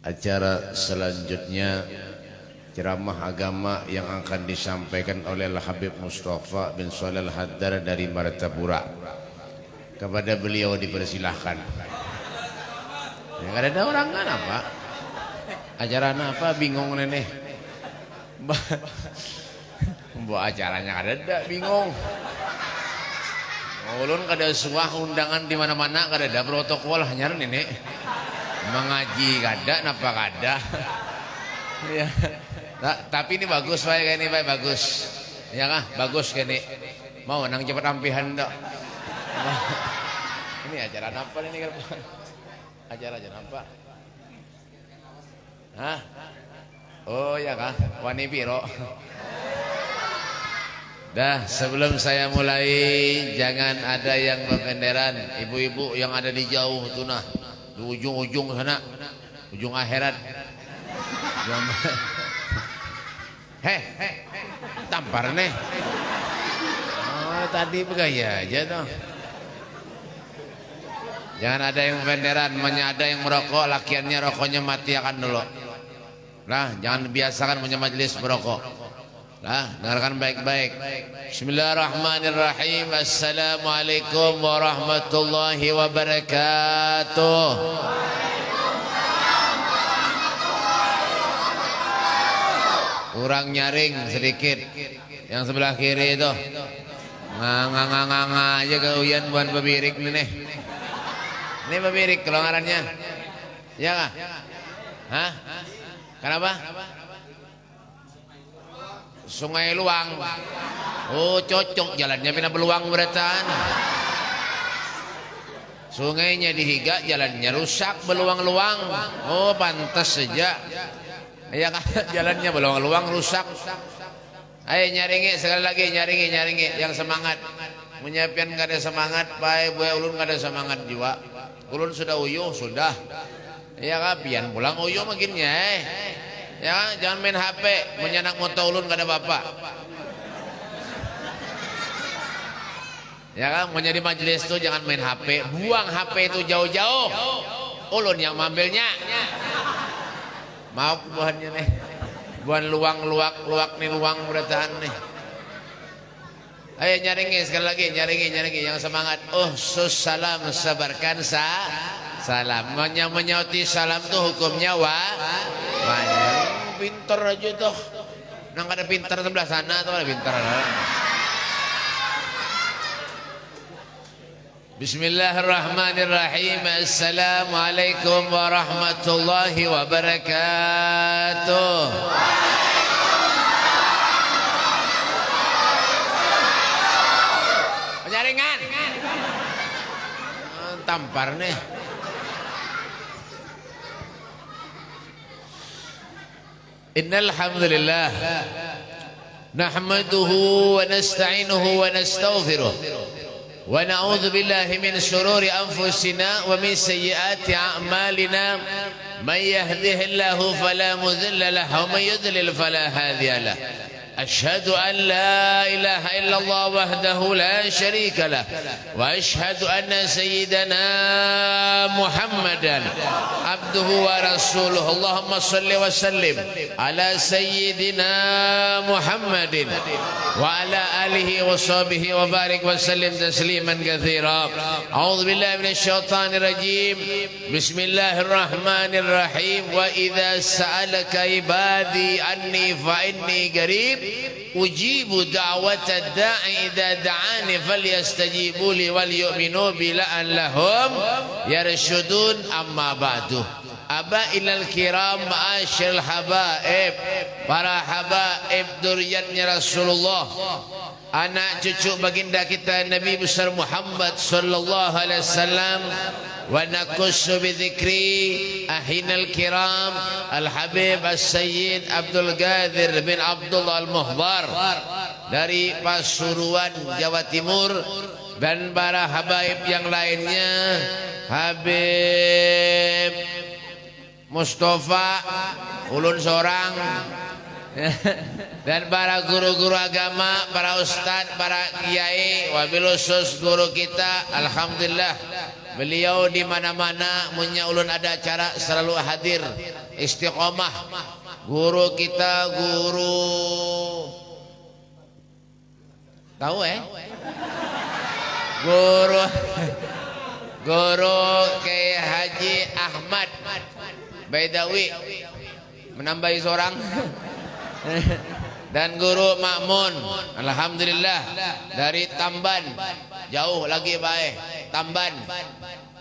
Acara selanjutnya ceramah agama yang akan disampaikan oleh Al-Habib Mustafa bin Shalih Al-Haddar dari Martapura. Kepada beliau dipersilahkan. Ya, ada orang kan apa? Acaranya apa? Bingung nenek. Bawa acaranya ada bingung. Ulun kada suah undangan di mana-mana, kada ada protokol hanya nenek. Mengaji kada napa kada. Ya. Tapi ini bagus Pak, ini Pak bagus. Ya kah? Bagus gini. Mau nang cepat ampihan dak. Ini acara apa ini kan? Acara apa? Hah? Oh ya kah? Wani piro. Dah, sebelum saya mulai jangan ada yang berbenderan. Ibu-ibu yang ada di jauh tuh nah, di ujung-ujung sana, ujung akhirat. Tampar nih. Oh, tadi begaya aja tuh. Jangan ada yang benderan, ada yang merokok, lakiannya rokoknya mati akan dulu. Nah, jangan biasakan punya majelis merokok. Nah, dengarkan baik-baik. Bismillahirrahmanirrahim. Assalamualaikum warahmatullahi wabarakatuh. Kurang nyaring sedikit. Yang sebelah kiri itu. Nganga aja keuyan buan bebirik nih. Ini bebirik kelongarannya. Ya kah? Hah? Kenapa? Sungai Luang. Oh cocok jalannya pina beluang beretan. Sungainya dihiga, jalannya rusak beluang-luang. Oh pantas saja. Ya kan jalannya beluang-luang rusak. Ayo nyaringi sekali lagi nyaringi yang semangat. Menyiapkan kada semangat, pai buaya ulun kada semangat juga. Ulun sudah uyuh sudah. Ya kan pian pulang uyuh makinnya ya jangan main HP, menyanak motor ulun gak ada bapak. Ya kan, menjadi majelis itu jangan main HP, buang HP itu jauh-jauh. Ulun yang mambilnya. Maaf buahnya nih, buan luak nih luang berataan nih. Ayo nyaringi sekali lagi, nyaringi yang semangat. Sus salam sebarkan salam. Menyauti salam tuh hukumnya wajib. Pinter aja tuh. Nang ada pinter sebelah sana tuh ada pinter. Bismillahirrahmanirrahim. Assalamualaikum warahmatullahi wabarakatuh. Penyaringan. Tampar nih. Innal hamdalillah nahmaduhu wa nasta'inuhu wa nastaghfiruh wa na'udzu billahi min shururi anfusina wa min sayyiati a'malina may yahdihillahu fala mudilla lahu wa may yudlil fala hadiya lahu أشهد أن لا إله إلا الله وحده لا شريك له وأشهد أن سيدنا محمدا عبده ورسوله اللهم صل وسلم على سيدنا محمد وعلى آله وصحبه وبارك وسلم تسليما كثيرا أعوذ بالله من الشيطان الرجيم بسم الله الرحمن الرحيم وإذا سألك عبادي عني فإني قريب ujibu da'wata da'i idza da'ani falyastajibu li wal yu'minu bi la'allahum yarshudun amma ba'du. Abailal kiram ma'asyil habaib, para habaib duriyatnya Rasulullah, anak cucu baginda kita Nabi besar Muhammad sallallahu alaihi wasallam. Wa nakussu bi dzikri ahinal kiram Al-Habib As-Sayyid Abdul Qadir bin Abdullah Al-Muhdar dari Pasuruan, Jawa Timur, dan para habaib yang lainnya, Habib Mustafa ulun seorang dan para guru-guru agama, para ustadz, para kiai, wabil khusus guru kita, alhamdulillah Beliau di mana-mana munya ulun ada acara selalu hadir, istiqomah. Guru kita tahu guru Kiai Haji Ahmad Baidawi menambahi seorang dan guru Makmun, alhamdulillah dari Tamban, jauh lagi baik Tamban,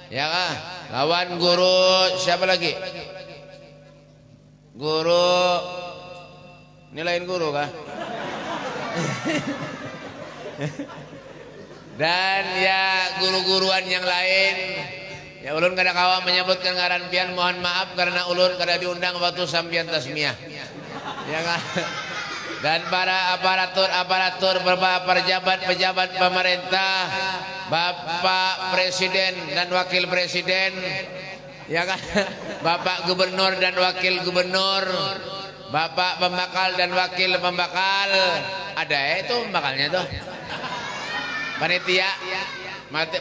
ya kan? Lawan guru siapa lagi? Guru ini lain guru kah? Dan ya guru-guruan yang lain. Ya ulun kada kawa menyebutkan ngaran pian, mohon maaf karena ulun kada diundang waktu sampian tasmiyah. Ya kan? Dan para aparatur, pejabat pemerintah, Bapak Presiden dan Wakil Presiden, ya kan? Bapak Gubernur dan Wakil Gubernur, Bapak Pembakal dan Wakil Pembakal, ada itu pembakalnya tuh.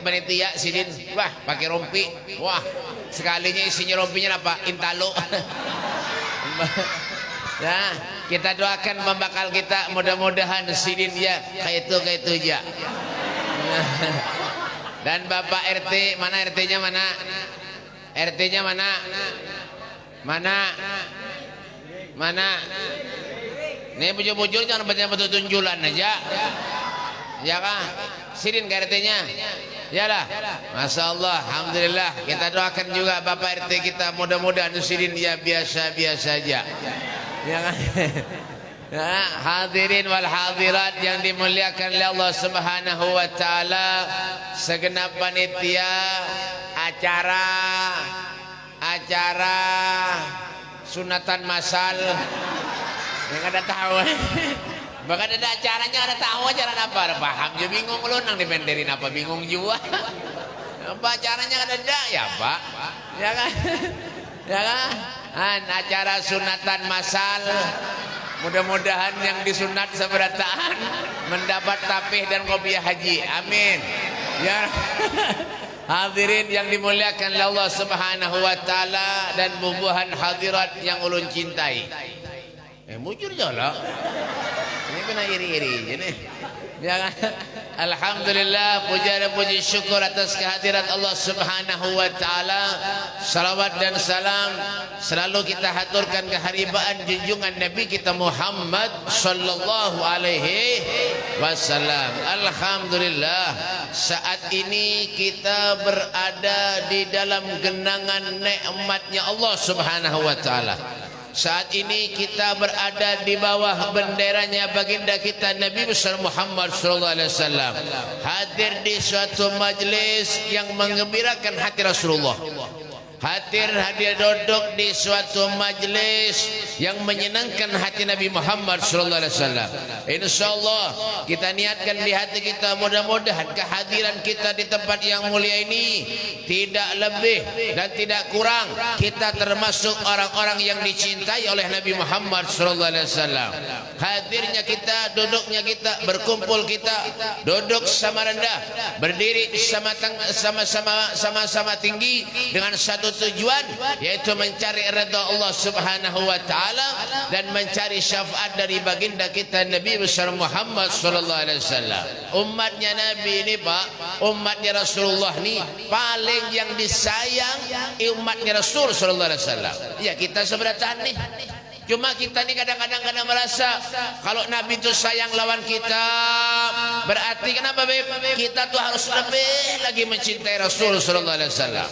Panitia sidin, wah pakai rompi, wah sekalinya isinya rompinya apa? Intalo. Nah, kita doakan pembakal kita mudah-mudahan sidin ya kayak itu aja. Dan Bapak RT, mana RT-nya mana? RT-nya mana? Ini bujur-bujur jangan betul tunjulan aja. Ya kan? Sidin ke RT-nya. Yalah. Masya Allah, alhamdulillah. Kita doakan juga Bapak RT kita mudah-mudahan sidin ya biasa-biasa aja. Ya kan? Nah, hadirin wal hadirat yang dimuliakan oleh Allah Subhanahu wa taala, segenap panitia acara sunatan masal yang ada tahu. Bahkan ada acaranya, ada tahu acara apa, paham juga bingung lu nang dimenderin apa bingung juga. Apa acaranya ada ya Pak, ya kan? Ya kan? Acara sunatan masal, mudah-mudahan yang disunat seberataan mendapat tapih dan kopiah haji, amin ya. Hadirin yang dimuliakan oleh Allah Subhanahu wa taala dan bubuhan hadirat yang ulun cintai, mujur jala ini kena iri-iri ini ya kan? Alhamdulillah, puja dan puji syukur atas kehadiran Allah Subhanahu wa taala. Salawat dan salam selalu kita haturkan keharibaan junjungan Nabi kita Muhammad sallallahu alaihi wasallam. Alhamdulillah, saat ini kita berada di dalam genangan nikmatnya Allah Subhanahu wa taala. Saat ini kita berada di bawah benderanya baginda kita Nabi besar Muhammad sallallahu alaihi wasallam, hadir di suatu majlis yang menggembirakan hati Rasulullah. Hadir duduk di suatu majlis yang menyenangkan hati Nabi Muhammad sallallahu alaihi wasallam. Insyaallah kita niatkan di hati kita, mudah-mudahan kehadiran kita di tempat yang mulia ini tidak lebih dan tidak kurang, kita termasuk orang-orang yang dicintai oleh Nabi Muhammad sallallahu alaihi wasallam. Hadirnya kita, duduknya kita, berkumpul kita, duduk sama rendah, berdiri sama-sama tinggi dengan satu tujuan, yaitu mencari redha Allah Subhanahu wa taala dan mencari syafaat dari baginda kita Nabi besar Muhammad sallallahu alaihi wasallam. Umatnya Nabi ini Pak, umatnya Rasulullah ni paling yang disayang umatnya Rasul sallallahu alaihi wasallam. Ya kita seberatan nih. Cuma kita ni kadang-kadang merasa kalau Nabi itu sayang lawan kita, berarti kenapa kita tuh harus lebih lagi mencintai Rasul sallallahu alaihi wasallam.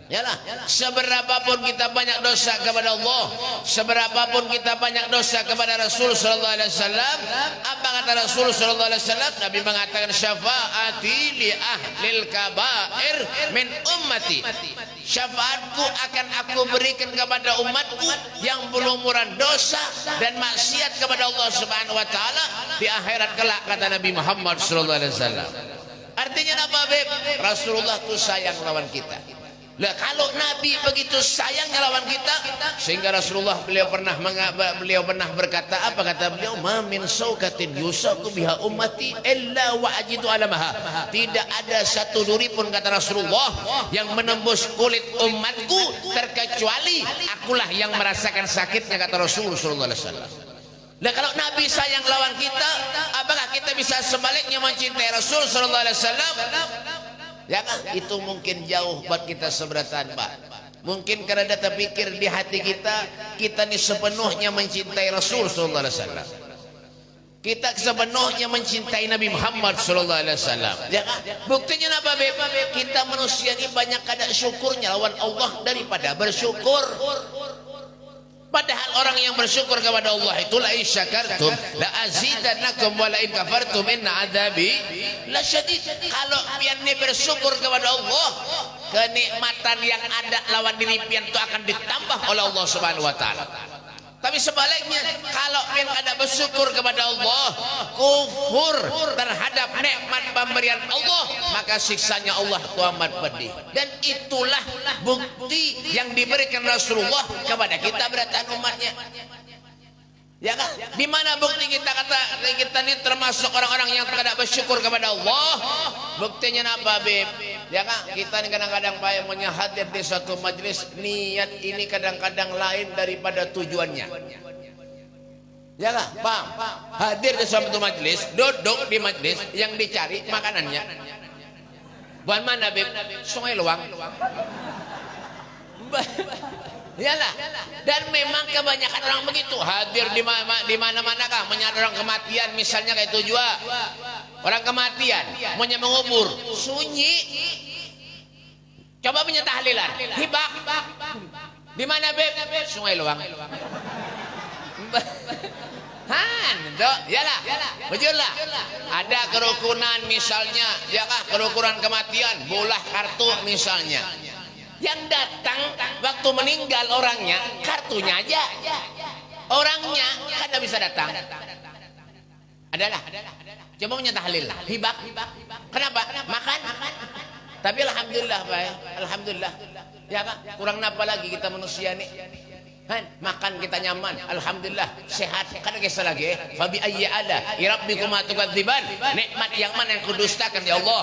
Yalah, seberapapun kita banyak dosa kepada Allah, seberapapun kita banyak dosa kepada Rasul sallallahu alaihi wasallam, apa kata Rasul sallallahu alaihi wasallam? Nabi mengatakan syafaati li ahlil kabair min ummati. Syafaatku akan aku berikan kepada umatku yang berlumuran dosa dan maksiat kepada Allah Subhanahu wa taala di akhirat kelak, kata Nabi Muhammad sallallahu alaihi wasallam. Artinya apa, Beb? Rasulullah itu sayang lawan kita. Lah kalau Nabi begitu sayangnya lawan kita, sehingga Rasulullah beliau pernah berkata, apa kata beliau? Ma min saukatin yusaku biha ummati illa wa ajidu alamaha. Tidak ada satu duri pun, kata Rasulullah, yang menembus kulit umatku terkecuali akulah yang merasakan sakitnya, kata Rasulullah sallallahu alaihi wasallam. Nah kalau Nabi sayang lawan kita, apakah kita bisa sebaliknya mencintai Rasul sallallahu alaihi wasallam? Ya kan? Itu mungkin jauh buat kita seberatan, Pak. Mungkin karena kita pikir di hati kita, kita ini sepenuhnya mencintai Rasul sallallahu alaihi wasallam. Kita sepenuhnya mencintai Nabi Muhammad sallallahu alaihi wasallam. Ya kan? Buktinya apa, Beb? Kita manusia ini banyak kada syukurnya lawan Allah daripada bersyukur. Padahal orang yang bersyukur kepada Allah itu la in syakartum la azidannakum wa la in kafartum inna adzabi lasyadid. Kalau pian bersyukur kepada Allah, kenikmatan yang ada lawan diri pian itu akan ditambah oleh Allah Subhanahu wa taala. Tapi sebaliknya, kalau pian kada bersyukur kepada Allah, kufur terhadap nikmat pemberian Allah, maka siksanya Allah itu amat pedih. Dan itulah bukti yang diberikan Rasulullah kepada kita beratan umatnya. Ya kan? Di mana bukti kita kata kita ini termasuk orang-orang yang tidak bersyukur kepada Allah? Buktinya apa, Beb? Ya kan? Kita ini kadang-kadang banyak hadir di suatu majelis, niat ini kadang-kadang lain daripada tujuannya. Ya kan? Paham? Hadir di suatu majelis, duduk di majelis, yang dicari makanannya. Buat mana, Beb? Sungai Luang. Yalah. Dan memang kebanyakan orang begitu, hadir di mana-mana kah menyadari orang kematian, misalnya kayak itu juga. Orang kematian mau mengubur, sunyi. Coba punya tahlilan, hibak. Di mana, Beb? Sungai Luang. Han, yalah, bujurlah. Ada kerukunan misalnya, ya kah, kerukunan kematian, bolah kartu misalnya. Yang datang waktu meninggal orangnya, kartunya aja. Orangnya kan tidak bisa datang. Adalah. Coba punya tahlil, hibak. Kenapa? Makan. Tapi alhamdulillah, Pak. Alhamdulillah. Ya Pak, kurang apa lagi kita manusia nih. Makan kita nyaman, alhamdulillah, sehat. Kan kisah lagi, fabi ayyi ala rabbikum tukadziban. Nikmat yang mana yang kudustakan ya Allah?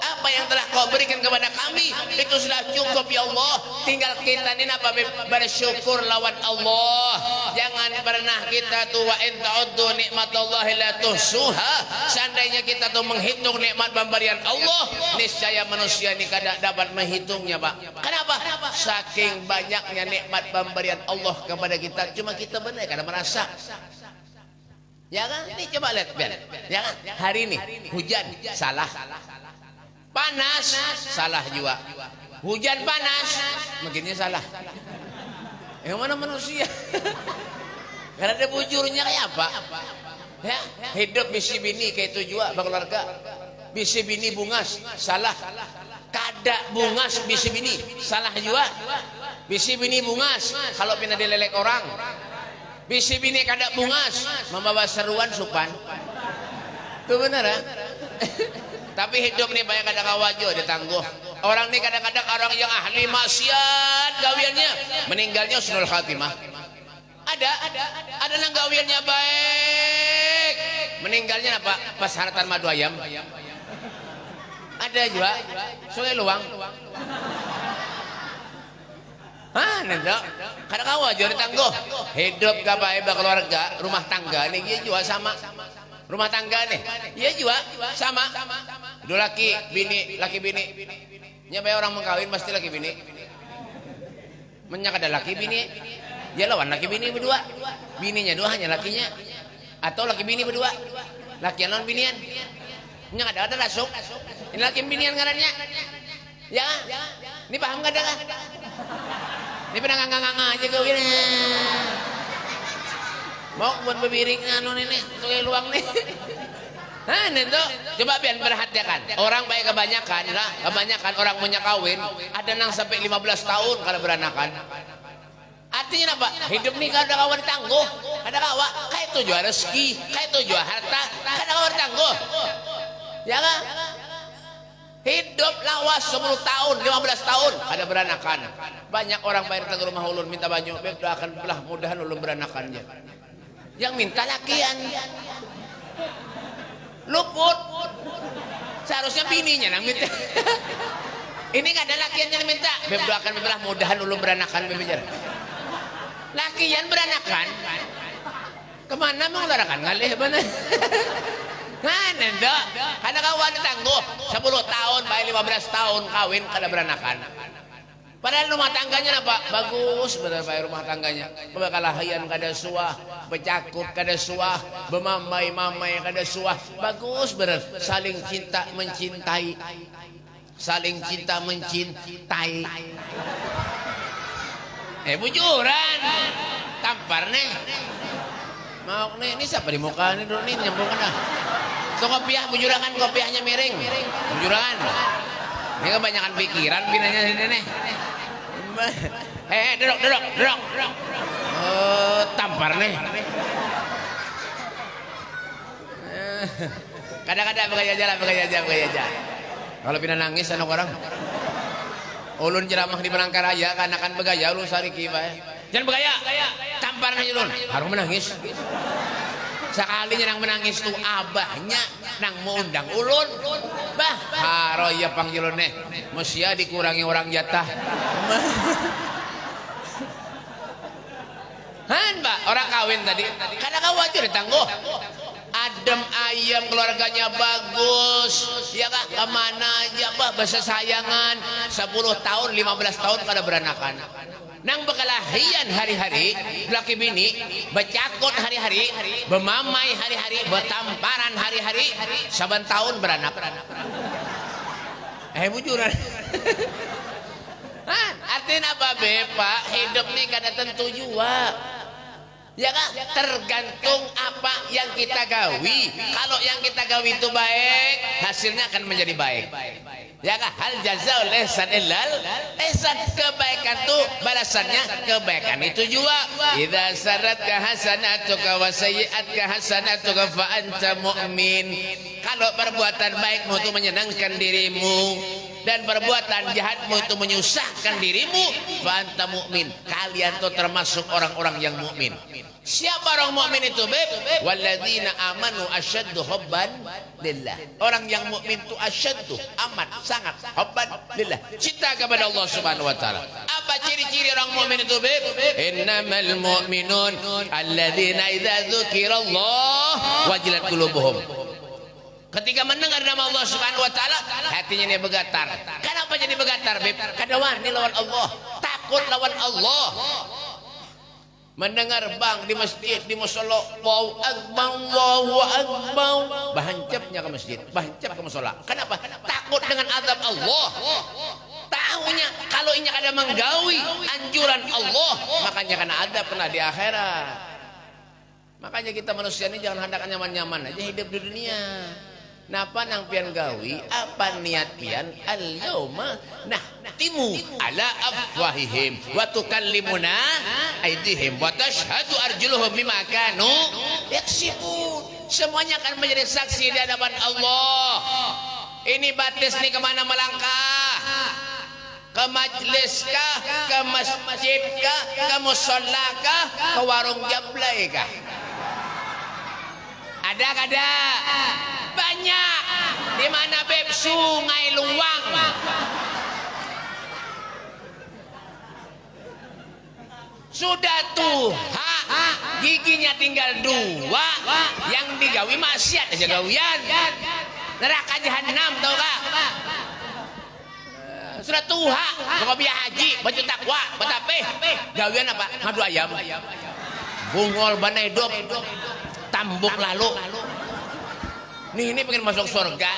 Apa yang telah kau berikan kepada kami itu sudah cukup ya Allah. Tinggal kita ini apa, bersyukur lawan Allah. Jangan pernah kita tuh wa in ta'uddu nikmatallahi la tuhsuha. Seandainya kita tuh menghitung nikmat pemberian Allah, niscaya manusia ini kada dapat menghitungnya, Pak. Kenapa? Saking banyaknya nikmat pemberian Allah kepada kita, cuma kita benar kada merasa. Ya kan? Ini coba lihat, ya kan? Hari ini hujan, salah. Panas, salah juga. Hujan panas, makinnya salah. Yang mana manusia? Karena ada bujurnya kayak apa? Ya, hidup bisi bini kayak itu juga, keluarga. Bisi bini bungas, salah. Kada bungas bisi bini, salah juga. Bisi bini bungas, kalau pindah dilelek orang. Bisi bini kada bungas, membawa seruan supan. Itu benar ya? Tapi hidup nih banyak kadang wajo ditangguh. Orang nih kadang-kadang orang yang ahli maksiat gawiannya, meninggalnya husnul khatimah. Ada yang gawiannya baik, meninggalnya apa? Pas haratan madu ayam. Ada juga Sungai Luang. Nendo, kadang wajo ditangguh. Hidup gak baik keluarga, rumah tangga nih juga sama. Rumah tangga nih, iya juga sama. Dua laki bini. Nyampe orang mengkawin pasti laki bini. Menyak ada laki bini, ya lawan laki bini berdua. Bininya dua hanya lakinya, atau laki bini berdua. Laki lawan binian. Menyak ada rasuk. Ini laki binian ngarannya. Ya, ini paham gak ada? Ini pernah nganga aja gue gini. Mau buat bebiring anu ini Sungai Luang nih. Itu coba pian perhatikan. Orang baik kebanyakan orang punya kawin ada nang sampai 15 tahun kalau beranakan. Artinya apa? Hidup nih kada kawan tangguh, kada kawa. Kayak itu jual rezeki, kayak itu jual harta, kada kawan tangguh. Ya kan? Hidup lawas 10 tahun, 15 tahun ada beranakan. Banyak orang bayar ke rumah ulun minta baju, beb doakan belah mudahan ulun beranakannya. Yang minta lakian. Luput. Seharusnya bininya nang minta. Ini enggak ada lakiannya yang minta. Beb doakan belah mudahan ulun beranakan beb jar. Lakian beranakan. Kemana mau larakan ngalih mana? Kan enggak. Karena kawan tangguh 10 tahun, baik 15 tahun kawin kada beranakan. Padahal rumah tangganya apa? Bagus benar baik rumah tangganya. Bekalahian kada suah, becakuk kada suah, bemamai-mamai kada suah. Bagus benar. Saling cinta mencintai. Saling cinta mencintai. Bujuran. Tampar nih. Mau nih, ini siapa di muka ini dulu nih nyambung kan dah. So kopiah bujurangan, kopiahnya miring. Bujurangan. Ini kebanyakan pikiran pinanya sini nih. Duduk. Tampar nih. Kadang-kadang pakai aja. Kalau pindah nangis anak orang. Ulun ceramah di Palangkaraya, karena kan begaya ulun sariki bae. Jangan begaya. Tampar aja ulun. Harus menangis. Sekalinya nang menangis tuh abahnya nang mau undang ulun. Bah, haroya panggilun nih. Mesti dikurangi orang jatah. Han, Mbak, orang kawin tadi. Kadang khawatir ditangguh. Adem ayam keluarganya bagus. Ya kah? Kemana aja, Mbak, bahasa sayangan. 10 tahun, 15 tahun kada beranakan. Nang bekalahian hari-hari, laki bini, becakut hari-hari, bemamai hari-hari, betamparan hari-hari, saban tahun beranak. Bujuran. Artinya apa, Pak? Hidup nih kada tentu juga. Ya kan? Tergantung apa yang kita gawi. Kalau yang kita gawi itu baik, hasilnya akan menjadi baik. Ya kan? Hal jazaul ihsan illal ihsan. Kebaikan itu balasannya kebaikan itu juga. Idza saratka hasanatuka wa sayyi'atka hasanatuka fa anta mu'min. Kalau perbuatan baikmu itu menyenangkan dirimu dan perbuatan jahatmu itu menyusahkan dirimu, fa anta mu'min. Kalian itu termasuk orang-orang yang mukmin. Siapa orang mukmin itu, Beb? Walladzina amanu asyaddu hubban lillah. Orang yang mukmin itu asyaddu, amat sangat hubban lillah. Cinta kepada Allah Subhanahu wa taala. Apa ciri-ciri orang mukmin itu, Beb? Innamal mu'minun alladzina idza dzukirallah wajilat qulubuhum. Ketika mendengar nama Allah Subhanahu wa taala, hatinya dia bergetar. Kenapa jadi bergetar, Beb? Kada wani lawan Allah, takut lawan Allah. Mendengar bang di masjid, di musola, Allahu akbar, bahancapnya ke masjid, bahancap ke musola. Kenapa? Takut dengan azab Allah. Tahunya kalau ini ada menggawi anjuran Allah, makanya kena adab kena di akhirat. Makanya kita manusia ini jangan hendak nyaman-nyaman aja hidup di dunia. Napa nang pian gawi apa niat pian al yauma nahtimu ala afwahihim wa tukallimuna aydihim wa tashhadu arjuluhum bima kanu yaksibun. Semuanya akan menjadi saksi di hadapan Allah. Ini batis nih kemana melangkah? Ke majlis kah? Ke masjid kah? Ke musola kah? Ke warung jablay kah? Ada kada? Banyak. Di mana, Beb? Sungai Luang. Sudah tuh giginya tinggal 2, yang digawi maksiat aja gawian. Neraka jahanam tau kah? Sudah tuha, mau biaya haji, baju takwa, betapeh. Gawian apa? Ngadu ayam. Bungol banedop. Tambuk lalu. Nih ini pengen masuk surga.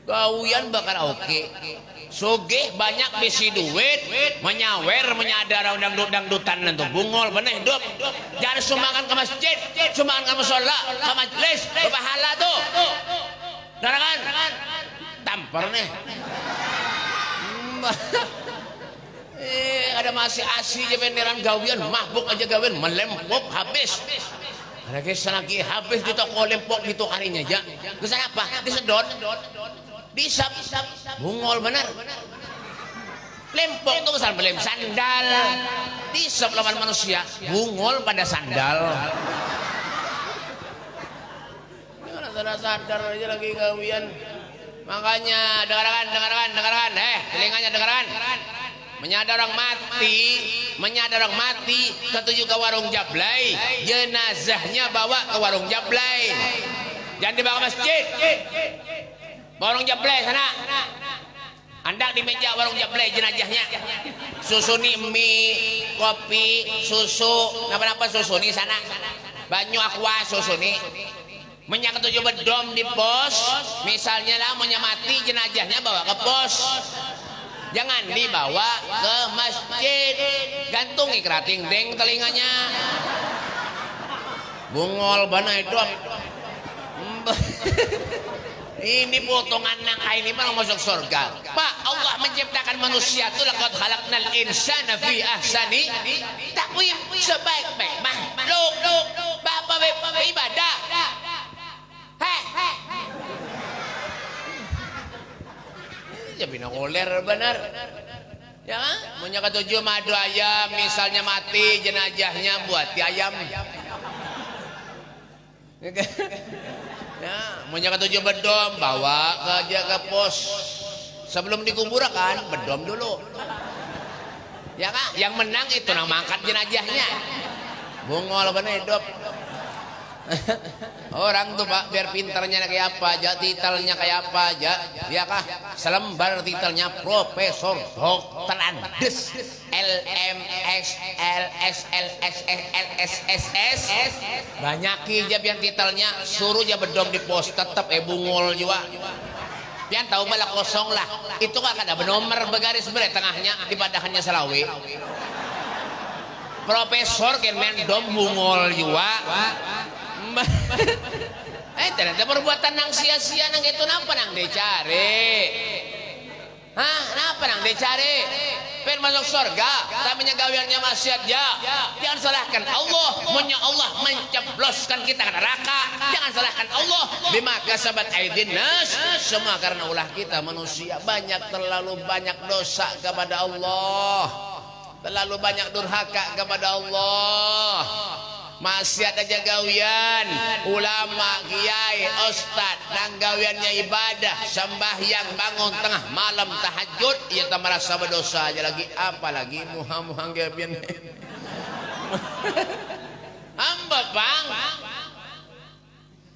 Gawian bakal oke. Sugih banyak bisi duit, menyawer, menyadar dangdutan nanti bungol benih hidup. Jangan sumbangan ke masjid, sumbangan ke musola, ke majlis, ke pahala tuh. Darangan, tampar nih. Ada masih asli aja beneran gawian, mabuk aja gawian, melempuk habis. lagi habis di toko lempok gitu karinya aja. Kesan apa? Disedot, disap, bungol benar. Lempok tuh besar belem sandal, disap lawan manusia, bungol pada sandal. Jangan sadar aja lagi gawian. Makanya dengarkan, telinganya dengarkan. Menyadar orang mati, ketuju ke warung Jablay, jenazahnya bawa ke warung Jablay. Jangan dibawa ke masjid. Warung Jablay sana. Anda di meja warung Jablay jenazahnya. Susuni mie, kopi, susu, napa-napa susuni sana. Banyu aqua susuni. Menyak ketujuh bedom di pos. Misalnya lah mau mati jenazahnya bawa ke pos. Jangan dibawa ke masjid. Gantungi kerating deng telinganya. Bungol bana itu. Ini potongan nangka ini malah masuk surga. Pak, Allah menciptakan manusia itu laqad khalaqnal insana fi ahsani taqwim, sebaik-baik makhluk. Bapak ibadah. Jadi oler benar. Ya kan? Punya ketujuh madu ayam, misalnya mati jenazahnya buat ayam. Ya, punya ketujuh bedom bawa ke pos. Sebelum dikuburkan bedom dulu. Ya kan? Yang menang itu nama angkat jenazahnya. Bungol benar hidup. Orang tuh Pak biar pintarnya kayak apa aja, titelnya kayak apa aja, ya kah? Selembar titelnya Profesor Dokter Andes LMS LSLSSSSS. Banyak aja biar titelnya, suruh aja bedom di pos tetap bungol juga. Pian tahu bala kosong lah. Itu kan ada nomor bergaris berat tengahnya di padahannya Selawe. Profesor kan mendom bungol juga. Ternyata perbuatan nang sia-sia nang itu napa nang dicari? Hah, napa nang dicari? Pengen masuk surga, tapi gawiannya maksiat ya. Jangan salahkan Allah, punya Allah mencebloskan kita ke neraka. Jangan salahkan Allah. Bima kasabat aydin nas, semua karena ulah kita manusia terlalu banyak dosa kepada Allah. Terlalu banyak durhaka kepada Allah. Maksiat aja gawian, ulama, kiai, ustad, nang gawiannya ibadah, sembahyang, bangun tengah malam tahajud, ia tak merasa berdosa aja lagi, apalagi muham gawian. Hamba bang,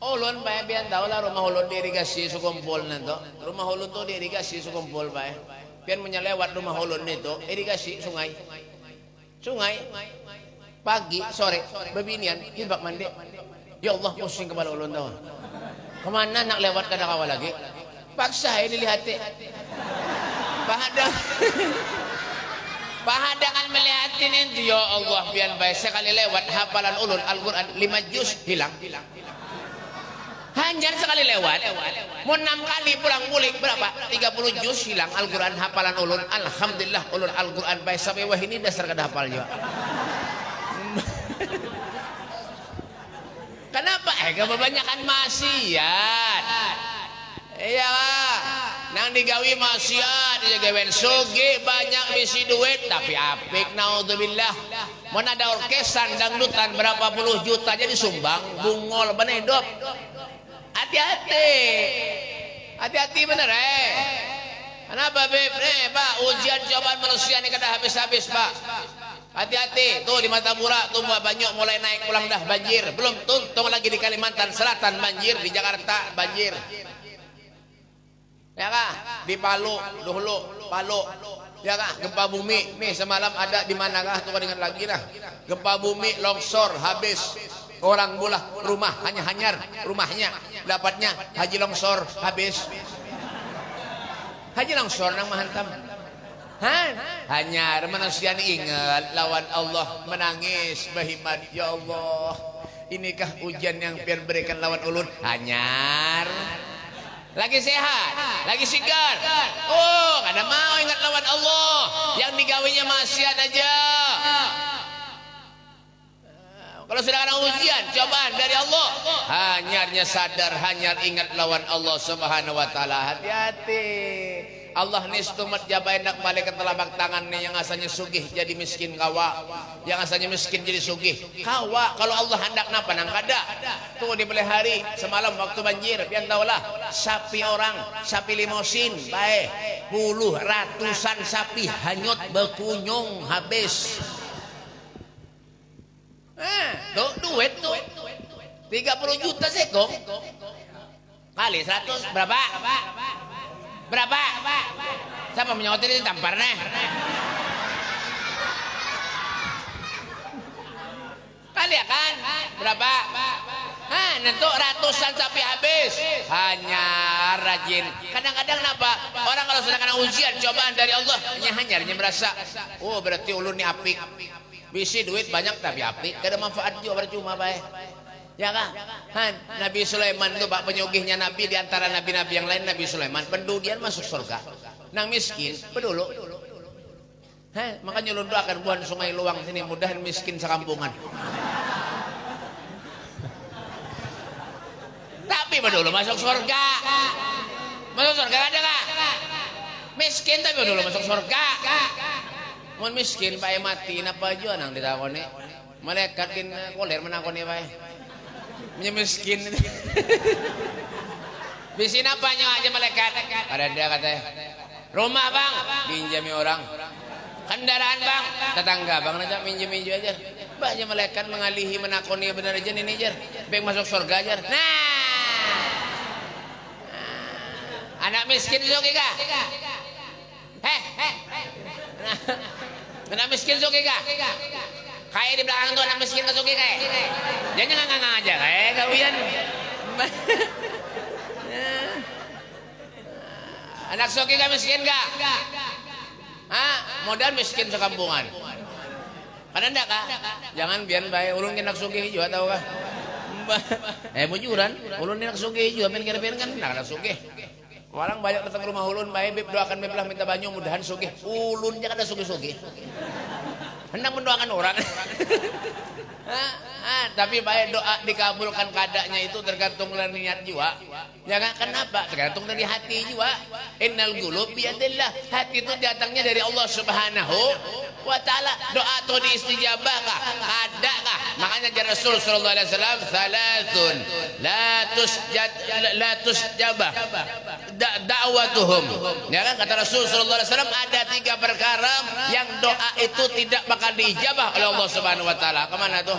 ulun bae bian tahu lah rumah ulun diirigasi sukumpul nanto, rumah ulun tuh diirigasi sukumpul bae, bian menyelewat rumah ulun itu irigasi sungai. Pagi, sore, bebinian, hibak mandi. Ya Allah, pusing kepala ulun tahu. Kemana nak lewat kada kawal lagi? Paksa ini lihat. Pahadangan melihatin itu. Ya Allah, biar baik sekali lewat hafalan ulun Al-Quran 5 juz hilang. Hanya sekali lewat. Mau 6 kali pulang mulik berapa? 30 juz hilang Al-Quran hafalan ulun. Alhamdulillah ulun Al-Quran baik sampai wah ini dasar kada hafal juga. Kenapa? Kebanyakan maksiat. Iya lah. Nang digawi maksiat, digawen sugi banyak bisi duit tapi apik naudzubillah. Mun ada orkesan dangdutan berapa puluh juta jadi sumbang, bungol bener hidup. Hati-hati. Hati-hati bener Kenapa Beb? Pak, ujian cobaan manusia ini kada habis-habis, Pak. Hati-hati, tuh di Matapura tuh banyak mulai naik pulang dah banjir. Belum tuntung lagi di Kalimantan Selatan banjir, di Jakarta banjir. Ya kah? Di Palu, dulu Palu. Ya kah? Gempa bumi. Nih semalam ada di manakah tuh dengan lagi lah. Gempa bumi longsor habis. Orang bulah rumah hanya hanyar rumahnya. Dapatnya haji longsor habis. Haji longsor nang mahantam. Hanyar manusia ini ingat lawan Allah menangis berhimmat. Ya Allah, inikah ujian yang biar berikan lawan ulun? Hanyar lagi sehat, lagi sigar. Oh, kada mau ingat lawan Allah. Yang digawinya maksiat aja. Kalau sudah kena ujian, cobaan dari Allah, hanyarnya sadar, hanyar ingat lawan Allah Subhanahu wa taala. Hati-hati. Allah nistumat jabain nak balik ke telapak tangan nih, yang asalnya sugih jadi miskin kawa, yang asalnya miskin jadi sugih kawa. Kalau Allah hendak napa nang kada tuh di beli hari semalam waktu banjir, pian taulah sapi orang, sapi limosin baik puluh ratusan sapi hanyut berkunyung habis. Tuh duit tuh 30 juta sekong kali 100 berapa? Berapa? Siapa menyotir ini tampar nih? Kali ya kan? Berapa? Nentuk ratusan sapi habis. Hanya rajin. Kadang-kadang kenapa? Orang kalau sudah kena ujian, cobaan dari Allah, hanya merasa, oh berarti ulun ini apik. Bisi duit banyak tapi apik. Gak ada manfaat juga, percuma baik. Ya kan? Nabi Sulaiman itu pak penyugihnya Nabi, di antara nabi-nabi yang lain Nabi Sulaiman pendudian masuk surga. Nang miskin pedulu. Makanya lu doakan buan Sungai Luang sini mudahan miskin sekampungan. Tapi pedulu masuk surga. Masuk surga ada nggak? Miskin tapi pedulu masuk surga. Mau miskin pak mati napa aja nang ditakoni. Malaikat kin koler menakoni pak. Miskin bisin apanya aja malaikat ada katanya rumah bang pinjami orang, kendaraan bang tetangga bang aja minjem aja banyak malaikat mengalihi menakoni benar aja ini aja bang masuk surga aja. Anak miskin suki kah? Anak miskin suki kah? Kayak di belakang tuh anak miskin masukin kayak. Jangan ngangang aja kayak kawian. Anak suki gak miskin gak? Modal miskin sekampungan. Kan enggak kah? Jangan biar baik ulun anak suki juga tahu kah? Mujuran, ulun anak suki juga pengen kira-kira kan anak suki. Orang banyak datang ke rumah ulun baik beb doakan beb lah minta banyu mudahan suki. Ulunnya kada suki-suki. Hendak mendoakan orang. Tapi baik doa dikabulkan kadaknya itu tergantung dari niat jiwa. Ya kan? Kenapa? Tergantung dari hati jiwa. Innal qulub biyadillah. Hati itu datangnya dari Allah Subhanahu wa taala. Doa itu diistijabah kah? Kada kah? Makanya jadi Rasul sallallahu alaihi wasallam salatun la tusjabah da'watuhum. Ya kan kata Rasul sallallahu alaihi wasallam ada 3 perkara yang doa itu tidak bakal diijabah oleh Allah Subhanahu wa taala. Kemana tuh?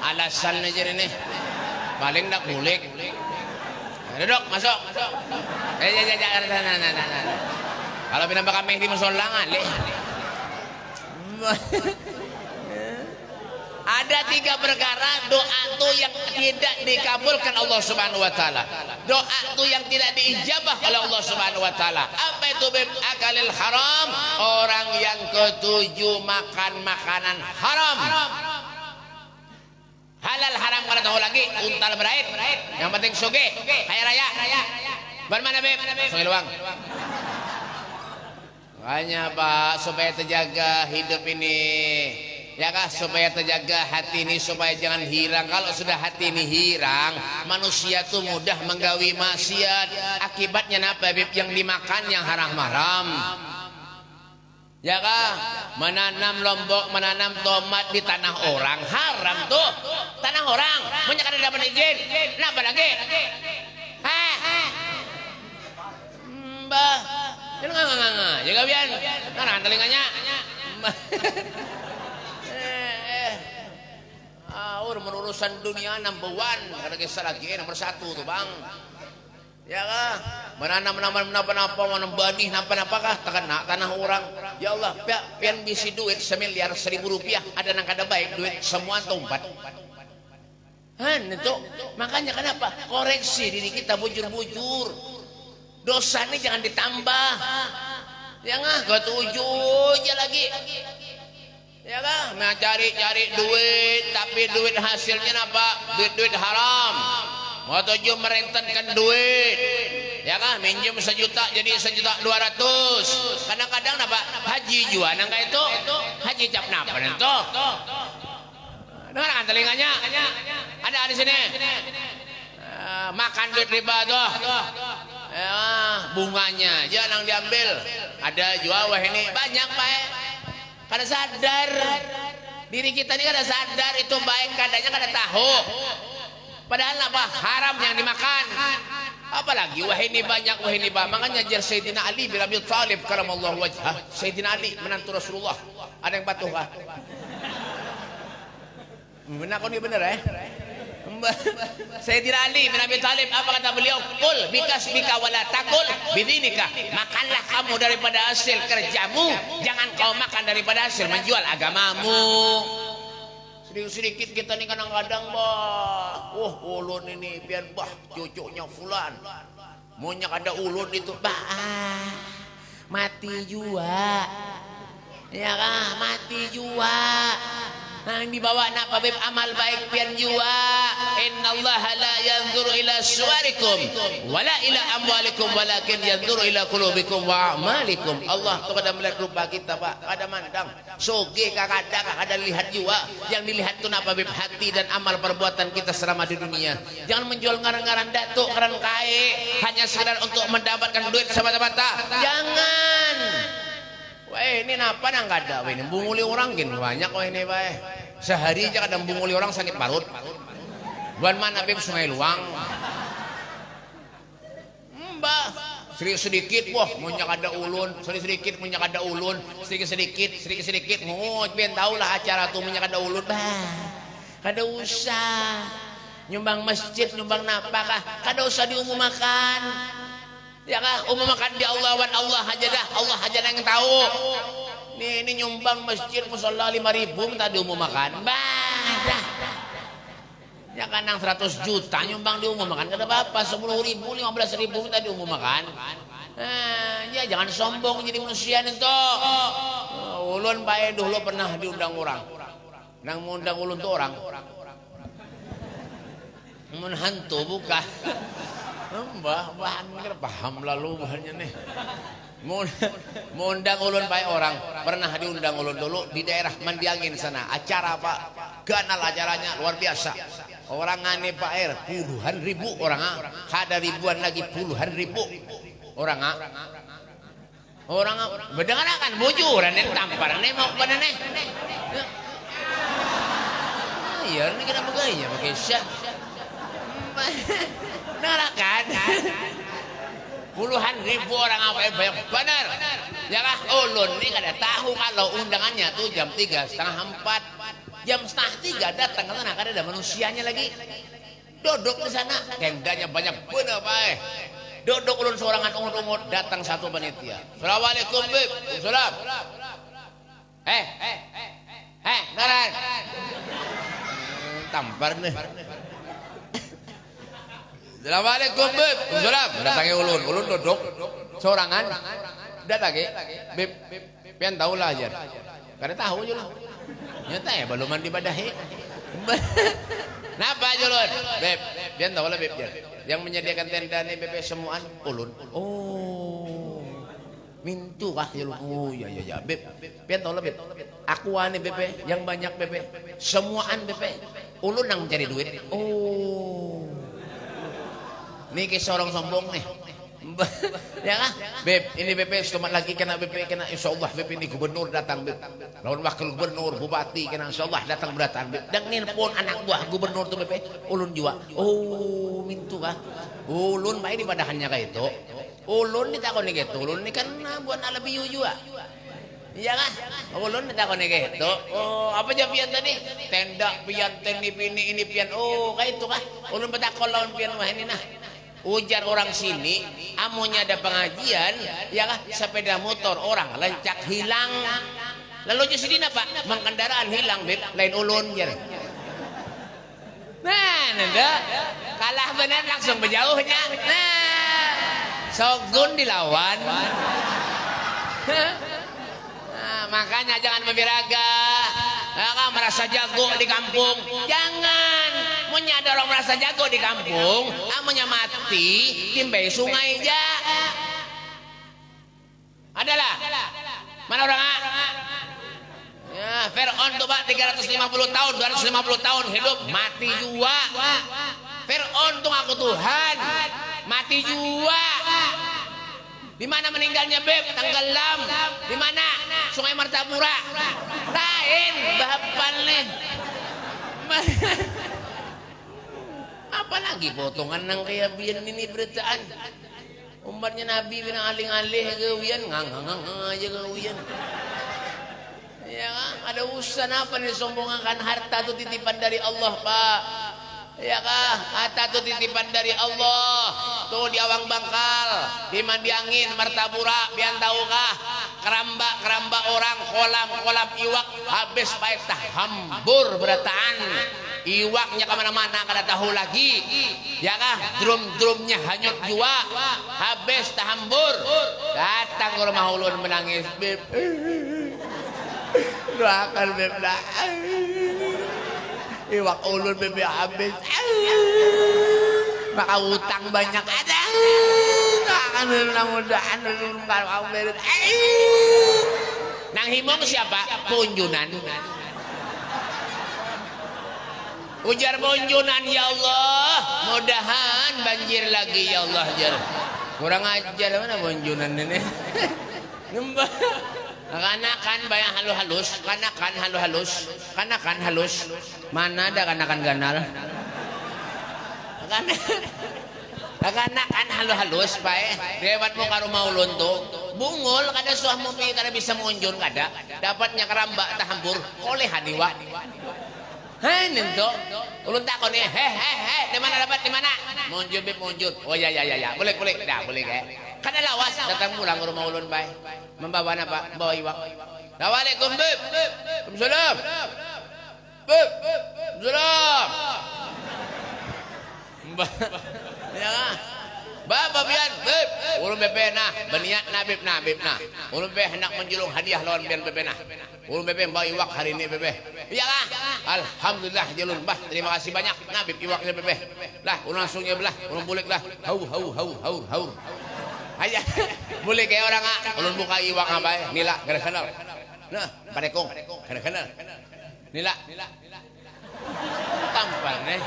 Alasan aja ini. Paling nak kulik. Duduk, masuk. Kalau pindah kami di musola ngalih. Ada 3 perkara doa itu yang tidak dikabulkan Allah Subhanahu wa taala. Doa itu yang tidak diijabah oleh Allah Subhanahu wa taala. Apa itu? Akalil haram, orang yang ketujuh makan makanan haram. Halal haram kada tahu lagi, untal berait. Yang penting sugih, kaya raya. Mana beb? Sungai Luang. Makanya Pak supaya terjaga hidup ini. Ya kah, supaya terjaga hati ini supaya jangan hilang. Kalau sudah hati ini hilang, manusia tuh mudah menggawi maksiat. Akibatnya apa beb? Yang dimakan yang haram-haram. Ya kah, menanam lombok, menanam tomat di tanah orang haram tuh. Tanah orang, punya kada dapat izin. Kenapa lagi? Mbah, jangan nganga, jaga bian. Naran telinganya. Urusan dunia number 1, kada kisah lagi nomor 1 tuh bang. Ya kah, menanam napa benih napa kah takana tanah orang. Ya Allah, pian bisi duit 1.000.000 1.000 rupiah ada nang kada baik duit semua tumpat. Itu makanya kenapa koreksi diri kita bujur-bujur. Dosa ini jangan ditambah. Ya nggak ketujuh aja lagi. Ya kan, nah cari duit tapi duit hasilnya apa? Duit haram. Mau tujuh merentenkan duit. Ya kan, minjem 1 juta jadi 1.200.000. Kadang-kadang apa? Haji juga nang itu. Haji cap napa itu? Dengarkan telinganya. Ada di sini. Makan duit riba tuh. Ya, bunganya jangan diambil. Ada jual wah ini banyak Pak. Kada sadar. Diri kita ini kada sadar itu baik kadanya kada tahu. Padahal apa haram yang dimakan. Apalagi wah ini banyak wah ini bah. Makanya jar Sayyidina Ali bin Abi Thalib karamallahu wajhah. Sayyidina Ali menantu Rasulullah. Ada yang patuh kah? Benar kau ni benar Sayyidina Ali bin Abi Thalib apa kata beliau? Kul bikasbika wala takul bidinika. Makanlah kamu daripada hasil kerjamu, jangan kau makan daripada hasil menjual agamamu. Sedikit-sedikit kita ni kadang-kadang bah, ulun ini pian bah cucunya fulan. Maunya ada ulun itu bah mati jua. Ya kah mati jua. Yang dibawa nak pabib amal baik pian jua. Innallaha la yanzuru ila suwarikum wala ila amwalikum walakin yanzuru ila qulubikum wa a'malikum. Allah kepada melihat rupa kita Pak. Kada mandang soge kadang kada lihat jua. Yang dilihat tu nak pabib hati dan amal perbuatan kita selama di dunia. Jangan menjual ngaran-ngaran datuk ngaran kae hanya sekedar untuk mendapatkan duit semata-mata. Jangan. Wah ini napa nang kada ini bunguli orang gin banyak wah ini wah sehari aja kadang bunguli orang sakit parut buan mana beb Sungai Luang mbak sedikit wah munyak ada ulun sedikit munyak ada ulun sedikit mau ben tahu lah acara tuh munyak ada ulun bah kada usah nyumbang masjid nyumbang napa kah kada usah diumumkan. Ya kah umum makan di Allah wan Allah aja dah Allah aja yang tahu. Ini nyumbang masjid musola 5.000 minta diumum makan. Bah dah. Ya kan yang 100 juta nyumbang diumum makan kada apa-apa 10.000 15.000 minta diumum makan. Ya jangan sombong jadi manusia itu. Ulun bae dulu pernah diundang orang. Nang ngundang ulun tuh orang. Mun hantu bukan. Mbah, paham lalu bahannya nih. Mau undang ulun baik orang. Pernah diundang ulun dulu di daerah Mandiangin sana. Acara Pak, ganal acaranya luar biasa. Orang ngane Pak air puluhan ribu orang kada ribuan lagi puluhan ribu orang orang bedengar kan bujuran yang tampar nih mau pada nih. Iya ini kenapa gaya pakai syak. Narakan puluhan ribu orang apa yang banyak benar ya kah ulun ini kada tahu kalau undangannya tuh jam 3:30 4 jam 2:30 datang ke sana kada ada manusianya lagi duduk di sana tendanya banyak benar Pak duduk ulun seorangan ungut-ungut datang satu panitia assalamualaikum bib salam naran tampar nih assalamualaikum bib salam datangnya ulun duduk seorangan datangnya bib pian tahu lah aja karena tahu aja lah nyata ya belum mandi badahi napa aja ulun bib pian tahu lah bib yang menyediakan tenda ini bib semuaan ulun oh mintu kah ya oh ya bib pian tahu lah bib aku ane bib yang banyak bib semuaan bib ulun yang mencari duit oh ini kayak seorang sombong nih ya kan beb ini BP selamat lagi kena BP kena insyaallah BP ini gubernur datang beb lawan wakil gubernur bupati kena insyaallah datang berdatang beb dan nelpon anak buah gubernur tuh BP ulun juga oh mintu kah ulun baik di padahannya kayak itu ulun ditakoni gitu ulun ini kan buat lebih juga iya kan ulun ditakoni gitu oh apa aja pian tadi tenda pian teni ini pian oh kayak itu kah ulun betakon lawan pian wah ini nah ujar orang sini amunya ada pengajian ya kah sepeda motor orang lencak hilang lalu aja sini Pak mengkendaraan hilang beb lain ulun jar nah nenda kalah benar langsung berjauhnya nah sogun dilawan nah, makanya jangan membiraga merasa jago di kampung jangan punya ada orang merasa jago di kampung amunya mati timbai sungai aja adalah mana orang ya Fir'aun tuh Pak 350 tahun, 250 tahun hidup, mati juga. Fir'aun tuh ngaku Tuhan, mati juga. Di mana meninggalnya Beb? Tenggelam. Di mana? Sungai Martapura. Lain bahan nih. Apalagi potongan nang kayak bian ini beritaan. Umatnya Nabi bilang alih-alih gawian, ngang aja gawian. Ya kan? Ada urusan apa nih sombongkan harta itu titipan dari Allah, Pak. Ya kah? Harta itu titipan dari Allah. Tuh di awang bangkal, di mandi angin, Martapura, biar tahu kah? Keramba orang, kolam iwak habis pakai hambur berataan. Iwaknya kemana-mana kada tahu lagi. Ya kah? Drum-drumnya hanyut jua. Habis tahambur. Datang ke rumah ulun menangis, Beb. Doakan Beb dah. Iwak ulun Beb habis. Maka utang banyak ada. Doakan mudah-mudahan ulun kalau beres. Nang himong siapa? Punjunan. Ujar Bonjunan, ya Allah, mudahan banjir lagi ya Allah. Jar kurang ajar mana Bonjunan ini. Kanakan bayang halus, kanakan halus. Mana ada kanakan ganal? Kanakan halus Pak. Lewatmu ka rumah ulun tuh. Bungul kada suah mo kada bisa mengunjun kada. Dapatnya keramba tahambur kolehan iwak. Hei nento, ulun takon nih, di mana dapat di mana? Munjun Beb munjun. Oh ya, boleh, dah boleh kayak. Karena lawas datang pulang ke rumah ulun Pak. Membawa apa? Bawa iwak. Assalamualaikum Beb. Waalaikumsalam. Beb, salam. Ya. Bapak bian, Beb. Ulun Bebe nah, berniat Beb nah. Ulun Bebe hendak menjulung hadiah lawan bian Bebe nah. Ulun Bebe bawa iwak hari ini Bebe. Iya lah. Alhamdulillah jalun bah. Terima kasih banyak. Nah Beb iwaknya Bebe. Lah ulun langsungnya belah. Ulun bulik lah. Hau. Aja. Bulik kayak orang ulun buka iwak apa ya? Nila kada kenal. Nah, padekong kada kenal. Nila. Tampal nih.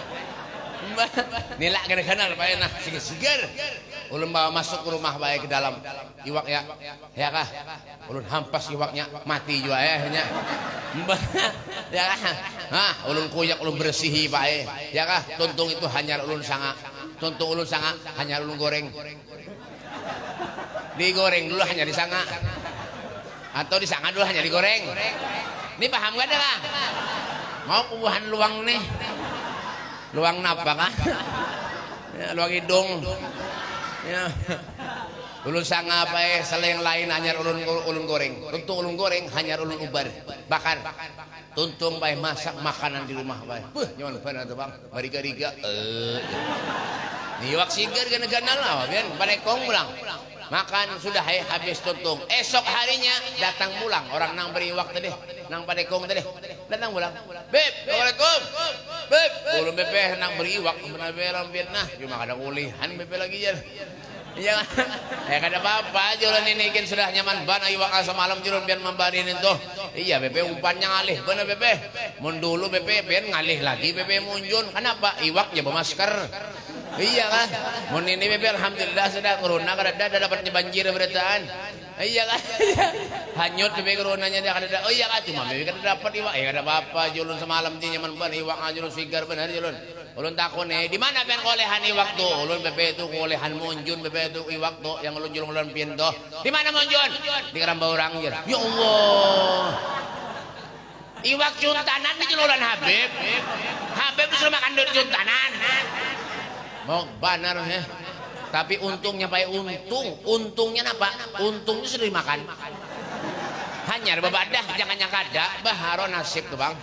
Nila kada kenal Pak nah seger. Ulun bawa masuk ke rumah Pak ke dalam iwak ya. Ya kah? Ulun hampas iwaknya mati juga ya nya. Ya kah? Hah, ulun kuyak ulun bersihi Pak ya kah? Tuntung itu hanya ulun sanga. Tuntung ulun sanga hanya ulun goreng. Digoreng dulu hanya disanga. Atau disanga dulu hanya digoreng. Ini paham gak dah? Mau ubahan luang nih. Luang napa kah? Ya, luang hidung. Ya. Ulun sanga apa selain lain hanya ulun goreng. Tuntung ulun goreng hanya ulun ubar. Bakar. Tuntung bae masak makanan di rumah bae. Nyaman bener tuh Bang. Bariga-riga. Niwak sigar gana-gana lah, biar padekong pulang. Makan sudah habis tuntung. Esok harinya datang pulang orang nang beriwak tadi, nang padekong tadi. Datang pulang. Beb, assalamualaikum. Beb, ulun Bebe nang beriwak benar benar nah, cuma kada kulihan Bebe lagi ya. Iya kan? Kada apa-apa, julan ini kan sudah nyaman ban iwak semalam julan biar membarin itu. Iya Bebe umpannya ngalih benar Bebe. Mun dulu Bebe biar ngalih lagi Bebe munjun. Kenapa? Iwaknya bermasker. Iya kan? Mun ini Bebe alhamdulillah sudah corona kada dapatnya banjir beritaan. Iya kan? Hanyut Bebe coronanya dia kada. Oh iya kan cuma Bebe kada dapat iwak. Ya kada apa-apa julun semalam ti nyaman ban iwak julun sigar benar julun. Ulun takon di mana ben kolehan iwak tu? Ulun Bebe tu kolehan munjun Bebe tu iwak tu yang ulun julung ulun pintu. Di mana munjun? Di keramba orang je. Ya Allah. Iwak cuntanan di juluran Habib. Habib disuruh makan dari cuntanan. Mau banar ya. Tapi untungnya Pak untungnya apa? Untungnya sudah dimakan. Hanya babadah jangan nyangkada baharo nasib tuh Bang.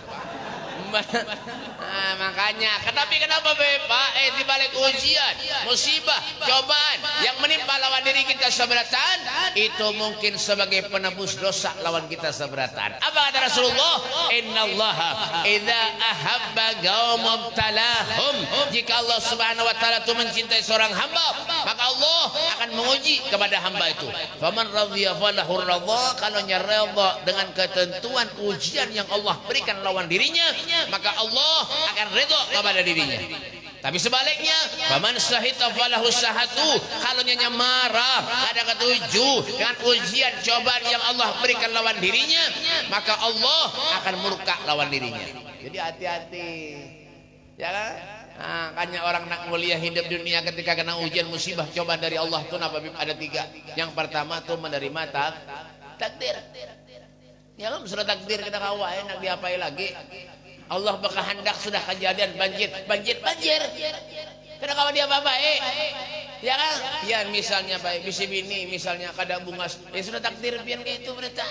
Nah, makanya tapi kenapa Pak di balik ujian, musibah, cobaan yang menimpa lawan diri kita seberatan itu mungkin sebagai penebus dosa lawan kita seberatan. Apa kata Rasulullah? Innallaha idza ahabba qauman talahum. Jika Allah Subhanahu wa taala itu mencintai seorang hamba, maka Allah akan menguji kepada hamba itu. Faman radhiya falahu radha, kalau redha dengan ketentuan ujian yang Allah berikan lawan dirinya, maka Allah akan redha kepada dirinya. Tapi sebaliknya, faman sahita falahu sahatu, kalau nyanya marah, ada ketujuh dengan ujian cobaan yang Allah berikan lawan dirinya, maka Allah akan murka lawan dirinya. Jadi hati-hati, ya kan? Nah, kanya orang nak mulia hidup dunia ketika kena ujian musibah cobaan dari Allah tuh ada tiga. Yang pertama tuh menerima takdir. Ya kan sudah takdir kita kawai nak diapai lagi. Allah berkehendak sudah kejadian banjir. Kena kawan dia apa ya kan? Ya misalnya baik bisi bini misalnya kada bunga, ya sudah takdir pian kayak itu berita.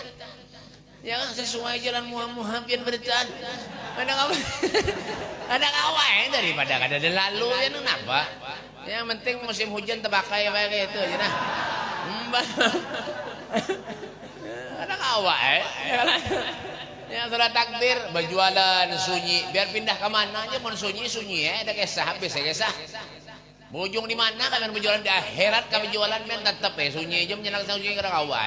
Ya kan sesuai jalan Muhammad pian berita. Ada kawan daripada kada ada lalu ya kenapa? Yang penting musim hujan tebakai kayak itu aja nah. Ada kawan ya sudah takdir berjualan sunyi biar pindah ke mana aja mau sunyi ya ada kisah habis ya kisah bujung di mana kalian berjualan di akhirat kami jualan men tetap sunyi aja menyenangkan sunyi kada kawa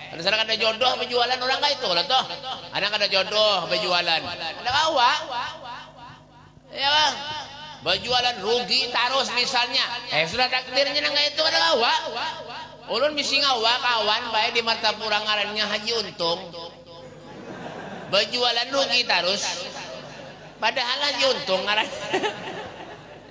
ada sana kada jodoh berjualan orang kayak itu lah toh ada kada jodoh berjualan ada kawa ya bang berjualan rugi terus misalnya sudah takdirnya nang kayak itu ada kawa ulun bisi ngawa kawan baik di Martapura ngarannya Haji Untung berjualan rugi terus padahal aja untung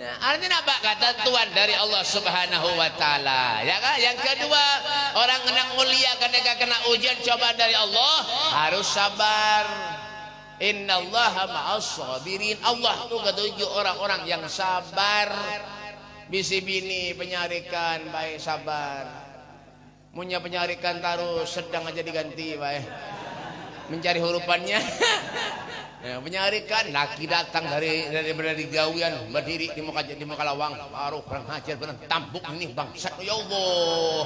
artinya apa kata Tuhan dari Allah Subhanahu wa taala ya kan. Yang kedua orang yang mulia ketika kena ujian coba dari Allah harus sabar. Innallaha ma'as sabirin, Allah tuh ketujuh orang-orang yang sabar. Bisi bini penyarikan baik sabar, punya penyarikan taruh sedang aja diganti baik mencari hurufannya. Ya, penyarikan laki datang dari gawian berdiri di muka lawang baru kurang hajar benar tampuk ini bangsat ya Allah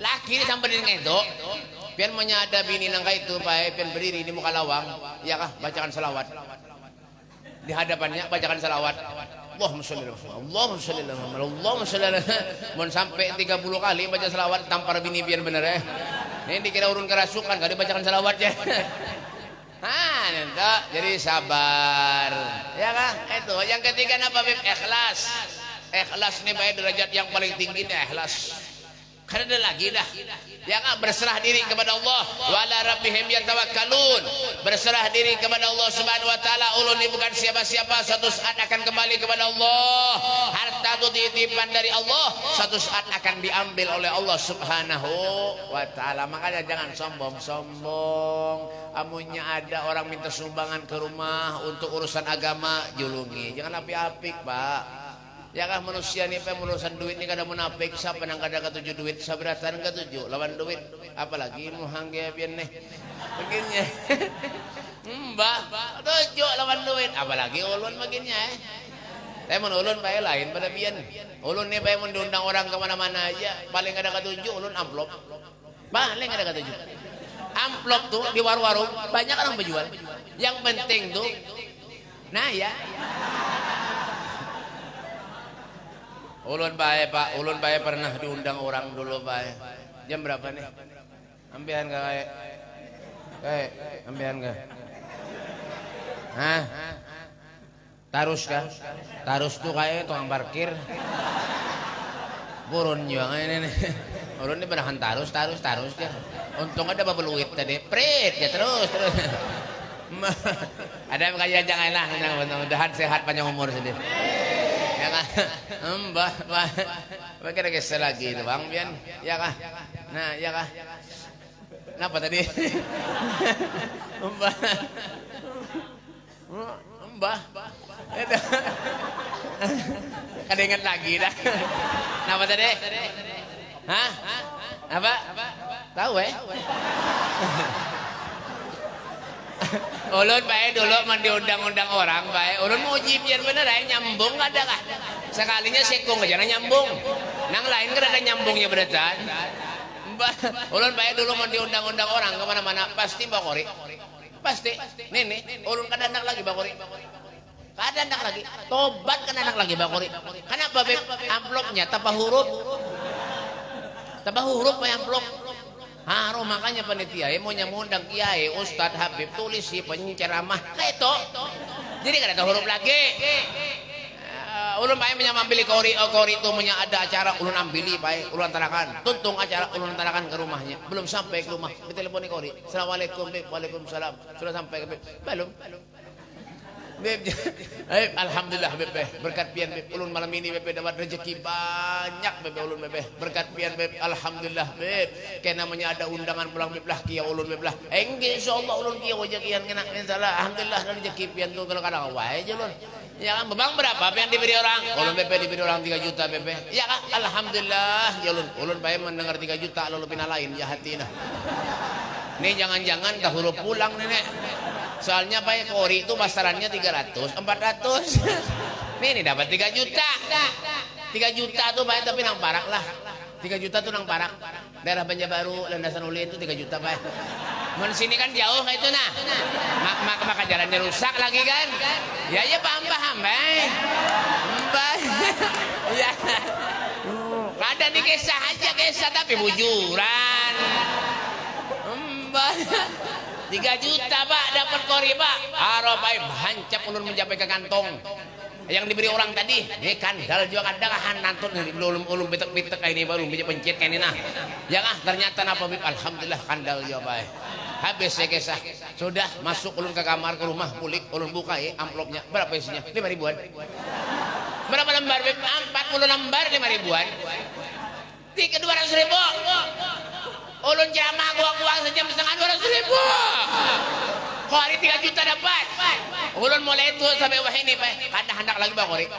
laki sampai dengan itu pian menyada bini nangka itu baik pian berdiri di muka lawang ya kah bacakan selawat di hadapannya bacakan selawat Allahumma sholli ala Muhammad Allahumma sholli ala mau sampai 30 kali baca selawat tampar bini pian bener ya. Ini dikira urun kerasukan, gak dibacakan salawatnya. Jadi sabar. Ya kan? Itu. Yang ketiga apa? Ikhlas. Ikhlas ini baik derajat yang paling tinggi nih ikhlas. Karena ada lagi dah. Ya kan? Berserah diri kepada Allah. Wala rabbihim yatawakkalun. Berserah diri kepada Allah Subhanahu wa taala. Ulun ini bukan siapa-siapa, suatu saat akan kembali kepada Allah. Harta itu titipan dari Allah, suatu saat akan diambil oleh Allah Subhanahu wa taala. Makanya jangan sombong-sombong. Amunnya ada orang minta sumbangan ke rumah untuk urusan agama, julungi. Jangan apik-apik, Pak. Ya kan manusia nih urusan duit nih kada munafik siapa nang kada ketujuh duit sabratan ketujuh lawan duit apalagi muhangge pian nih begini mbak tujuh lawan duit apalagi ulun begini tapi mun ulun bae lain pada pian ulun nih bae mun diundang orang kemana-mana aja paling kada ketujuh ulun amplop paling kada ketujuh amplop tuh di warung-warung banyak orang berjual yang penting tuh nah ya ulun bae Pak, ulun bae pernah diundang orang dulu bae. Jam berapa nih? Ambihan gak kayak? Ambihan gak? Hah? Tarus kah? Tarus tuh kayak tukang parkir. Burun juga ini nih. Ulun ini benahan tarus ya. Untung ada babeluit tadi. Prit ya terus. Ada yang kayak jangan lah, mudah-mudahan sehat panjang umur sendiri. Ya kan, mbah, kira kisah lagi itu bang, Bian, ya kah? Nah, ya kah? Kenapa tadi? Mbah, itu, kada ingat lagi dah. Kenapa tadi? Hah? Apa? Tahu ulun baik dulu diundang-undang orang baik ulun mau uji biar bener nyambung ada kah sekalinya sekung aja nyambung nang lain kan ada nyambungnya beretan ulun baik dulu mau diundang-undang orang kemana-mana pasti bakori pasti nih ulun kan anak lagi bakori Kada anak lagi. Tobat kan anak lagi Bang Kori. Kenapa Beb? Amplopnya tanpa huruf. Tanpa huruf Pak amplop. Haro makanya panitia mau nyamundang kiai, Ustadz Habib tulis si penceramah kayak itu. Jadi kada ada huruf lagi. Ulun bae menyamambili kori itu punya ada acara ulun ambili bae ulun antarakan tuntung acara ulun antarakan ke rumahnya belum sampai ke rumah diteleponi kori assalamualaikum Beb waalaikumsalam sudah sampai ke Beb belum Beb alhamdulillah Beb berkat pian Beb ulun malam ini Beb dapat rezeki banyak Beb ulun Beb berkat pian Beb alhamdulillah Beb kayak namanya ada undangan pulang Beb lah kia ulun Beb lah insyaallah ulun kia wajah kian kena insyaallah alhamdulillah rezeki pian tu kalau kadang wae aja ulun. Ya kan, bang berapa yang diberi orang? Ulun BP diberi orang 3 juta BP. Ya kan, alhamdulillah. Ya ulun bae mendengar 3 juta lalu pina lain ya hatina. Nih jangan-jangan dah huruf pulang nenek. Soalnya bae kori itu pasarannya 300, 400. Nih dapat 3 juta. 3 juta tuh bae tapi nang parak lah. 3 juta tuh nang parak. Daerah Banjarbaru, Landasan Uli itu 3 juta bae. Mun sini kan jauh kayak itu nah. Maka jalannya rusak lagi kan. Ya paham baik. Ya. Ada di kisah aja kisah tapi bujuran. 3 juta Pak dapat kori Pak. Haro bae hancap ulun mencapai ke kantong. Yang diberi orang tadi, ini kandal juga kadang nantun ulun betek-betek kayak ini baru bisa pencet kayak ini nah. Ya ternyata napa Bib alhamdulillah kandal juga bae. Habis ya kisah sudah masuk ulun ke kamar ke rumah pulik ulun buka amplopnya berapa isinya 5 ribuan berapa lembar Beb 40 lembar 5 ribuan tiket 200 ribu ulun jamah gua uang sejam setengah 200 ribu kok hari 3 juta dapat ulun mulai itu sampai wah ini Pak kada hendak lagi Bang Kori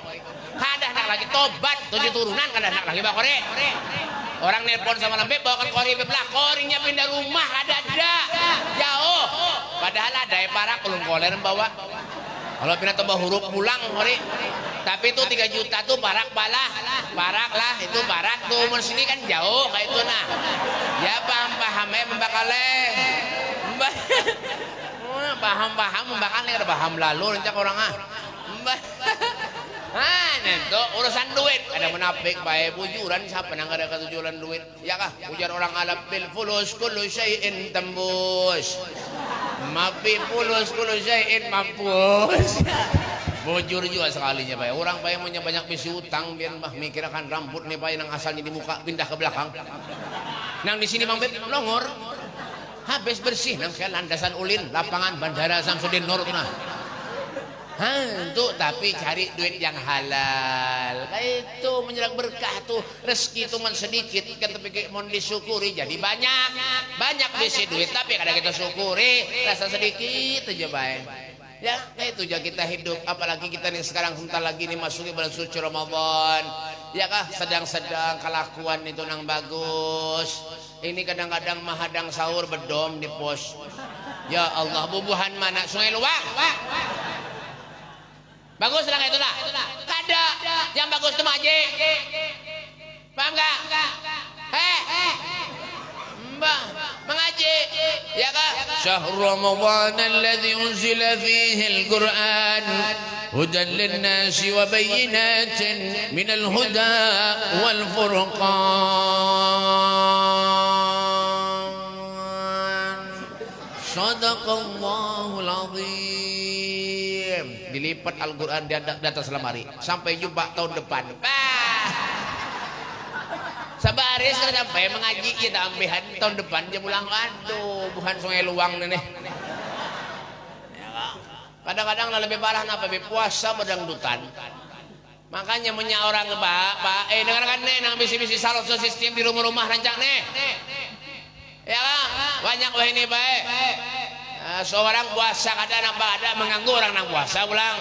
kada hendak lagi tobat 7 turunan kada hendak lagi Bang Kori. Orang nelpon sama Beb bawakan kori Beb lah korinya pindah rumah ada jauh padahal ada parak ulun koler bawa kalau pindah tambah huruf pulang kori tapi itu 3 juta tuh parak lah itu parak tuh umur sini kan jauh kayak itu nah ya paham membakale paham membakale ada paham lalu rencak orang itu urusan duit ada menapik baik bujuran siapa yang ada ketujuan duit ya kah ujar orang Arab bil fulus kullu syai'in tembus mapi fulus kullu syai'in mampus bujur juga sekalinya baik orang baik punya banyak bisi utang biar mah mikirkan rambut nih baik yang asalnya di muka pindah ke belakang nang di sini Bang Beb longor habis bersih nang saya Landasan Ulin lapangan Bandara Samsudin Nur tuh nah tuh tapi cari duit yang halal kayak itu menjelang berkah tuh rezeki itu man sedikit kan tapi mau disyukuri jadi banyak bisi duit tapi kadang kita syukuri rasa sedikit aja baik ya kayak itu aja kita hidup apalagi kita nih sekarang sebentar lagi nih masuki bulan suci Ramadan ya kah sedang-sedang kelakuan itu nang bagus ini kadang-kadang mahadang sahur bedom di pos ya Allah bubuhan mana Sungai Luwak bagus lah itu lah kada yang bagus tuh maji paham gak mbak mengaji ya kak syahrul ramadan alladzi unzila fihi al-Qur'an hudan lin-nasi wa bayyinatin minal huda wal furqan sadaqallahul azim dilipat Al-Quran di atas lemari sampai jumpa tahun depan sabaris kan sampai mengaji kita ambihan tahun depan dia pulang aduh bukan Sungai Luang nih kadang-kadang lebih parah apa puasa berdangdutan makanya punya orang pak dengarkan nih nang bisi-bisi salon sistem di rumah-rumah rancang nih ya banyak wah ini baik seorang puasa kadang nampak ada mengganggu orang nang puasa pulang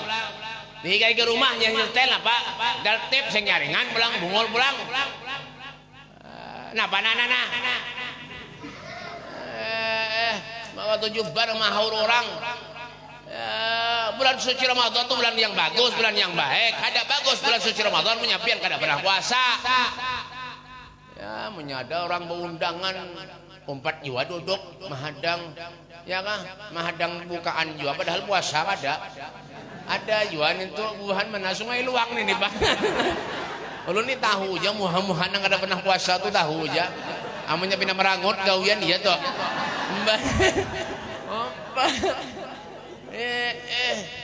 nih ke rumahnya nyetel apa dal tip sing nyaringan pulang bungul pulang nah banana mau 7 bar mahaur orang bulan suci Ramadan itu bulan yang bagus bulan yang baik ada bagus bulan suci Ramadan menyapian kada pernah puasa ya menyada orang berundangan 4 jiwa duduk mahadang ya kah mahadang bukaan juga padahal puasa ada Ada juan itu buhan mana Sungai Luang nih Pak. Ulun nih tahu aja muha-muha nang ada pernah puasa tuh tahu aja. Amunnya pina merangot gawian dia tuh. Mbah. Apa?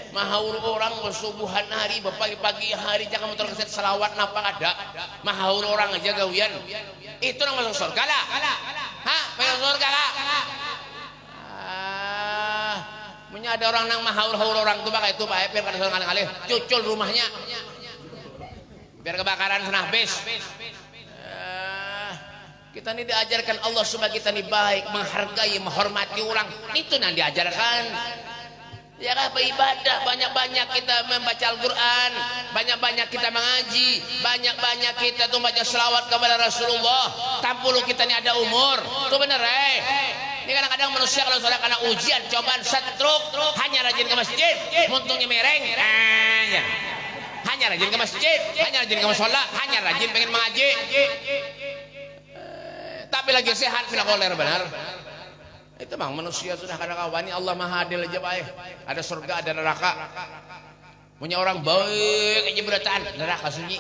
Mahaul orang subuhan hari pagi-pagi hari jangan motor keset selawat napa ada. Mahaul orang aja gawian. Itu nang masuk surga lah. Hah? Masuk surga lah. Punya ada orang nang mahaul-haul orang tuh pakai itu Pak biar kada seorang kali cucul rumahnya. Biar kebakaran senah bis. Kita ini diajarkan Allah supaya kita ini baik, menghargai, menghormati orang. Itu yang diajarkan. Ya kan beribadah, banyak-banyak kita membaca Al-Quran, banyak-banyak kita mengaji, banyak-banyak kita tuh baca selawat kepada Rasulullah. Tampulu kita ini ada umur, tuh bener Ini kadang-kadang manusia kalau sudah kena ujian, cobaan, setruk, hanya rajin ke masjid, muntungnya mereng, hanya rajin ke masjid, hanya rajin ke musola, hanya rajin pengen mengaji. Tapi lagi sehat, tidak koler benar. Itu bang manusia sudah kadang-kadang ini Allah Maha Adil aja baik. Ada surga, ada neraka. Punya orang baik aja berataan, neraka sunyi.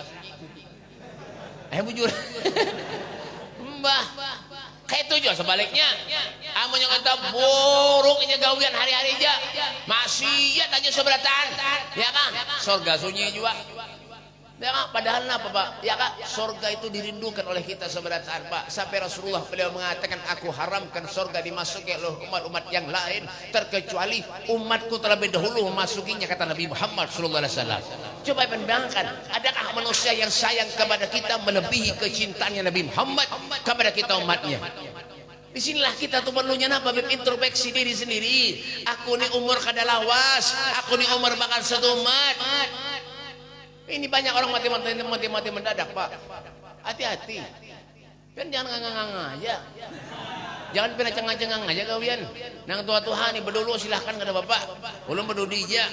Bujur. Mbah. Kayak itu juga sebaliknya. Amun yang kata buruk aja gawian hari-hari aja. Maksiat aja seberatan. Ya kan? Surga sunyi juga. Ya kan? Padahal apa Pak? Ya kan? Surga itu dirindukan oleh kita seberatan Pak. Sampai Rasulullah beliau mengatakan aku haramkan surga dimasuki oleh umat-umat yang lain terkecuali umatku terlebih dahulu memasukinya kata Nabi Muhammad SAW. Coba bayangkan, adakah manusia yang sayang kepada kita melebihi kecintaannya Nabi Muhammad kepada kita umatnya? Disinilah kita tuh perlunya apa? Introspeksi diri sendiri. Aku nih umur kada lawas, aku nih umur bakal satu umat. Ini banyak orang mati mendadak Pak. Hati-hati. Kan jangan ngangang aja. Jangan pernah cengang-cengang aja kawian. Nang tua-tua nih berdulu silahkan kada bapak. Ulun berdudi aja.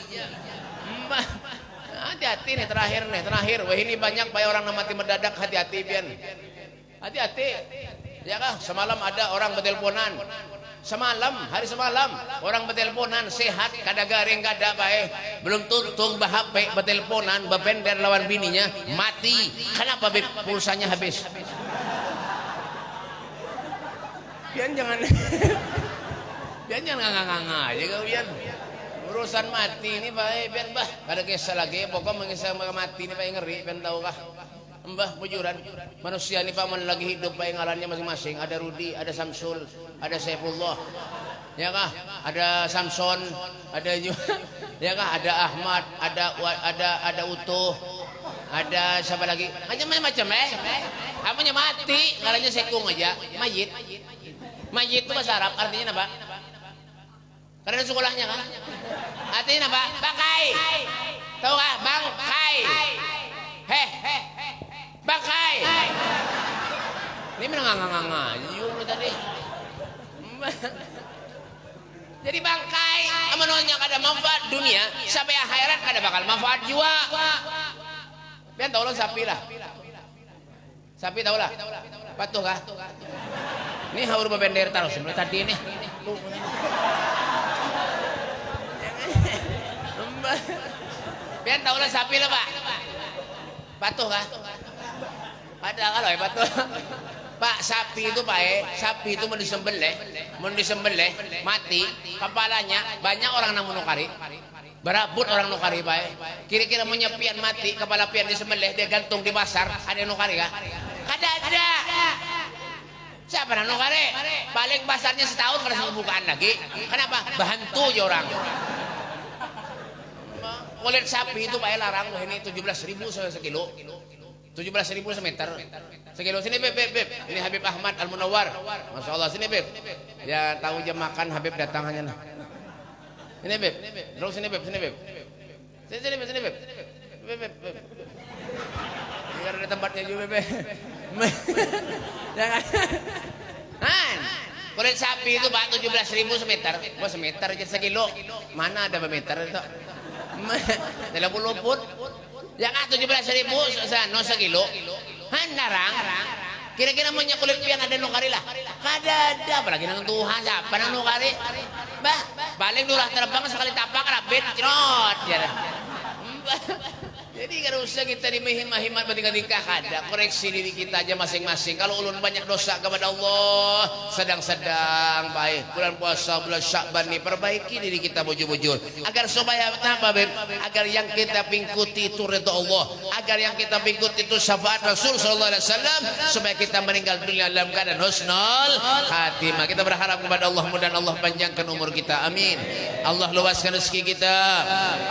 Hati-hati nih terakhir. Wah ini banyak banyak orang mati mendadak hati-hati pian. Hati-hati. Ya kah? Semalam ada orang berteleponan. Hari semalam orang berteleponan sehat kada garing kada bae belum tuntung HP berteleponan bebender lawan bininya mati. Kenapa pulsanya habis? Pian jangan nganga-nganga aja kalian. Urusan mati ini bae pian bah kada kisah lagi pokok mengisah mati ini bae ngeri pian tahu kah? Mbah bujuran manusia ini Pak lagi hidup baik ngalannya masing-masing. Ada Rudi, ada Samsul, ada Saifullah, ya kah? Ada Samson, ada ya kah? Ada Ahmad, ada Utuh, ada siapa lagi? Macam-macam Amunya mati, ngalannya sekung aja, mayit. Mayit itu bahasa Arab artinya apa? Karena sekolahnya kan? Artinya apa? Bangkai. Tahu kah? Bangkai. Bangkai. Ini menengah-nganga aja tadi. Jadi bangkai amannya kada manfaat dunia sampai akhirat kada bakal manfaat juga. Pian tahu lah sapi lah. Sapi tahu lah. Patuh kah? Ini haur bebender taruh sebelum tadi ini. Pian tahu lah sapi lah Pak. Patuh kah? Ada kalau patuh. Pak sapi itu sapi itu mau disembelih mati kepalanya banyak orang nang menukari berabut orang nukari Pak. Kira-kira mau nyepian mati kepala pian disembelih dia gantung di pasar ada yang nukari kah? Kada ada. Siapa nang nukari? Paling pasarnya setahun kada bukaan lagi. Kenapa? Bahantu aja orang. Kulit sapi itu Pak larang ini 17.000 sekilo. 17.000 semeter. Sekilo sini Beb. Ini Habib Ahmad Al-Munawwar. Masya Allah sini Beb. Ya tahu jam makan Habib datang hanya. Ini Beb. Terus sini Beb. Sini Beb. Beb. Biar ada tempatnya juga Beb. Jangan. Kulit sapi itu Pak 17.000 semeter. Wah semeter aja sekilo. Mana ada meter itu? 30 pun. Ya kan 17.000 no sekilo. Narang. Kira-kira mau kulit pian ada nukari lah. Kada ada apalagi nang Tuhan siapa nang nukari. Bah, balik dulu terbang sekali tapak rapit cerot. Jadi kalau usah kita dimihim-himat bertingkah kada, koreksi diri kita aja masing-masing. Kalau ulun banyak dosa kepada Allah, sedang-sedang baik. Bulan puasa, bulan Syakban ni perbaiki diri kita bujur-bujur. Agar supaya apa, Beb? Agar yang kita pingkuti itu ridha Allah, agar yang kita pingkuti itu syafaat Rasul sallallahu alaihi wasallam, supaya kita meninggal dunia dalam keadaan husnul khatimah. Kita berharap kepada Allah, mudah Allah panjangkan umur kita. Amin. Allah luaskan rezeki kita.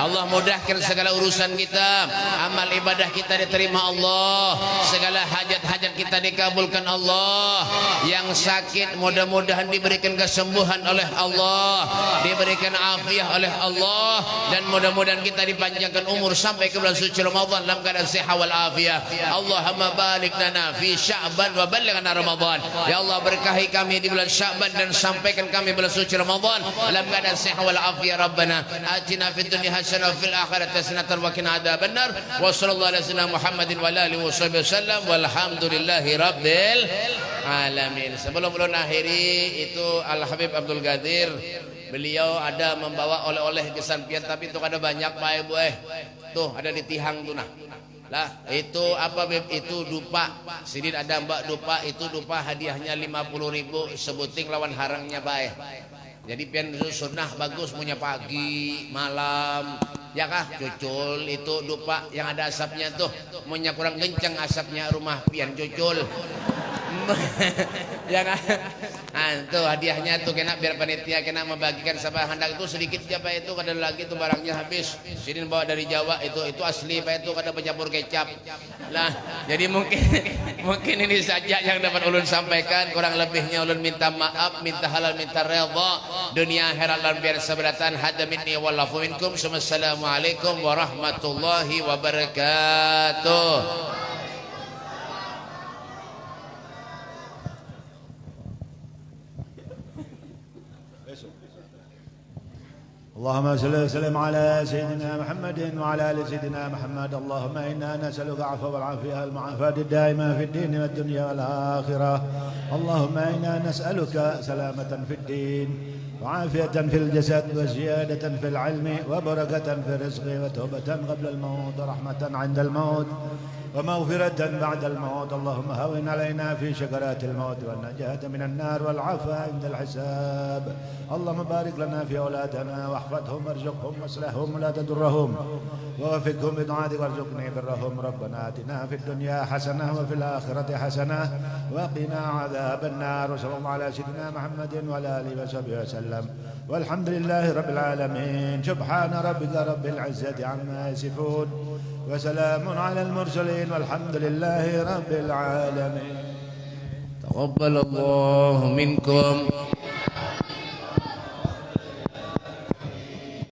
Allah mudahkan segala urusan kita. Amal ibadah kita diterima Allah, segala hajat-hajat kita dikabulkan Allah. Yang sakit mudah-mudahan diberikan kesembuhan oleh Allah, diberikan afiah oleh Allah, dan mudah-mudahan kita dipanjangkan umur sampai ke bulan suci Ramadan dalam keadaan sehat wal afiah. Allahumma barik lana fi Sya'ban wa ballighna Ramadan. Ya Allah, berkahi kami di bulan Sya'ban dan sampaikan kami bulan suci Ramadan dalam keadaan sehat wal afiah. Rabbana atina fid dunya hasanah wa fil akhirati hasanah wa qina adzabannar. Wa sallallahu alaihi wasallam Muhammadin wa alihi wasallam walhamdulillahi rabbil alamin. Sebelum ulun akhiri itu Al Habib Abdul Qadir, beliau ada membawa oleh-oleh kesampian, tapi itu ada banyak Pak Ibu tuh ada di tihang tuh nah. Lah itu apa Beb? Itu dupa. Sidin ada Mbak dupa, itu dupa hadiahnya 50.000 sebuting lawan harangnya baik. Jadi pian sunnah bagus punya pagi, malam. Ya kah? Cucul itu dupa yang ada asapnya tuh. Punya kurang kencang asapnya rumah pian cucul. Ya kan? Nah, itu hadiahnya tuh kena biar panitia kena membagikan sama hendak itu sedikit aja Pak, itu kadang lagi tuh barangnya habis. Sidin bawa dari Jawa itu asli Pak, itu kada pencampur kecap. Lah, jadi mungkin ini saja yang dapat ulun sampaikan. Kurang lebihnya ulun minta maaf, minta halal, minta redha dunia akhirat lan biar seberatan. Hada minni wallahu minkum. Assalamualaikum warahmatullahi wabarakatuh. اللهم صل وسلم على سيدنا محمد وعلى ال سيدنا محمد. اللهم انا نسالك العفو والعافيه المعافاه الدائمه في الدين والدنيا والاخره. اللهم انا نسالك سلامه في الدين وعافيه في الجسد وزياده في العلم وبركه في الرزق وتوبه قبل الموت ورحمه عند الموت ومغفرة بعد الموت. اللهم هون علينا في شكرات الموت والنجاة من النار والعافية عند الحساب. اللهم بارك لنا في أولادنا واحفظهم وارزقهم واصلحهم ولا تضرهم ووفقهم بطاعتك وارزقني برهم. ربنا آتنا في الدنيا حسنة وفي الآخرة حسنة وقنا عذاب النار. وصلى الله على سيدنا محمد وعلى آله وصحبه وسلم والحمد لله رب العالمين. سبحان ربك رب العزة عما يصفون وسلام على المرسلين والحمد لله رب العالمين. تقبل الله منكم.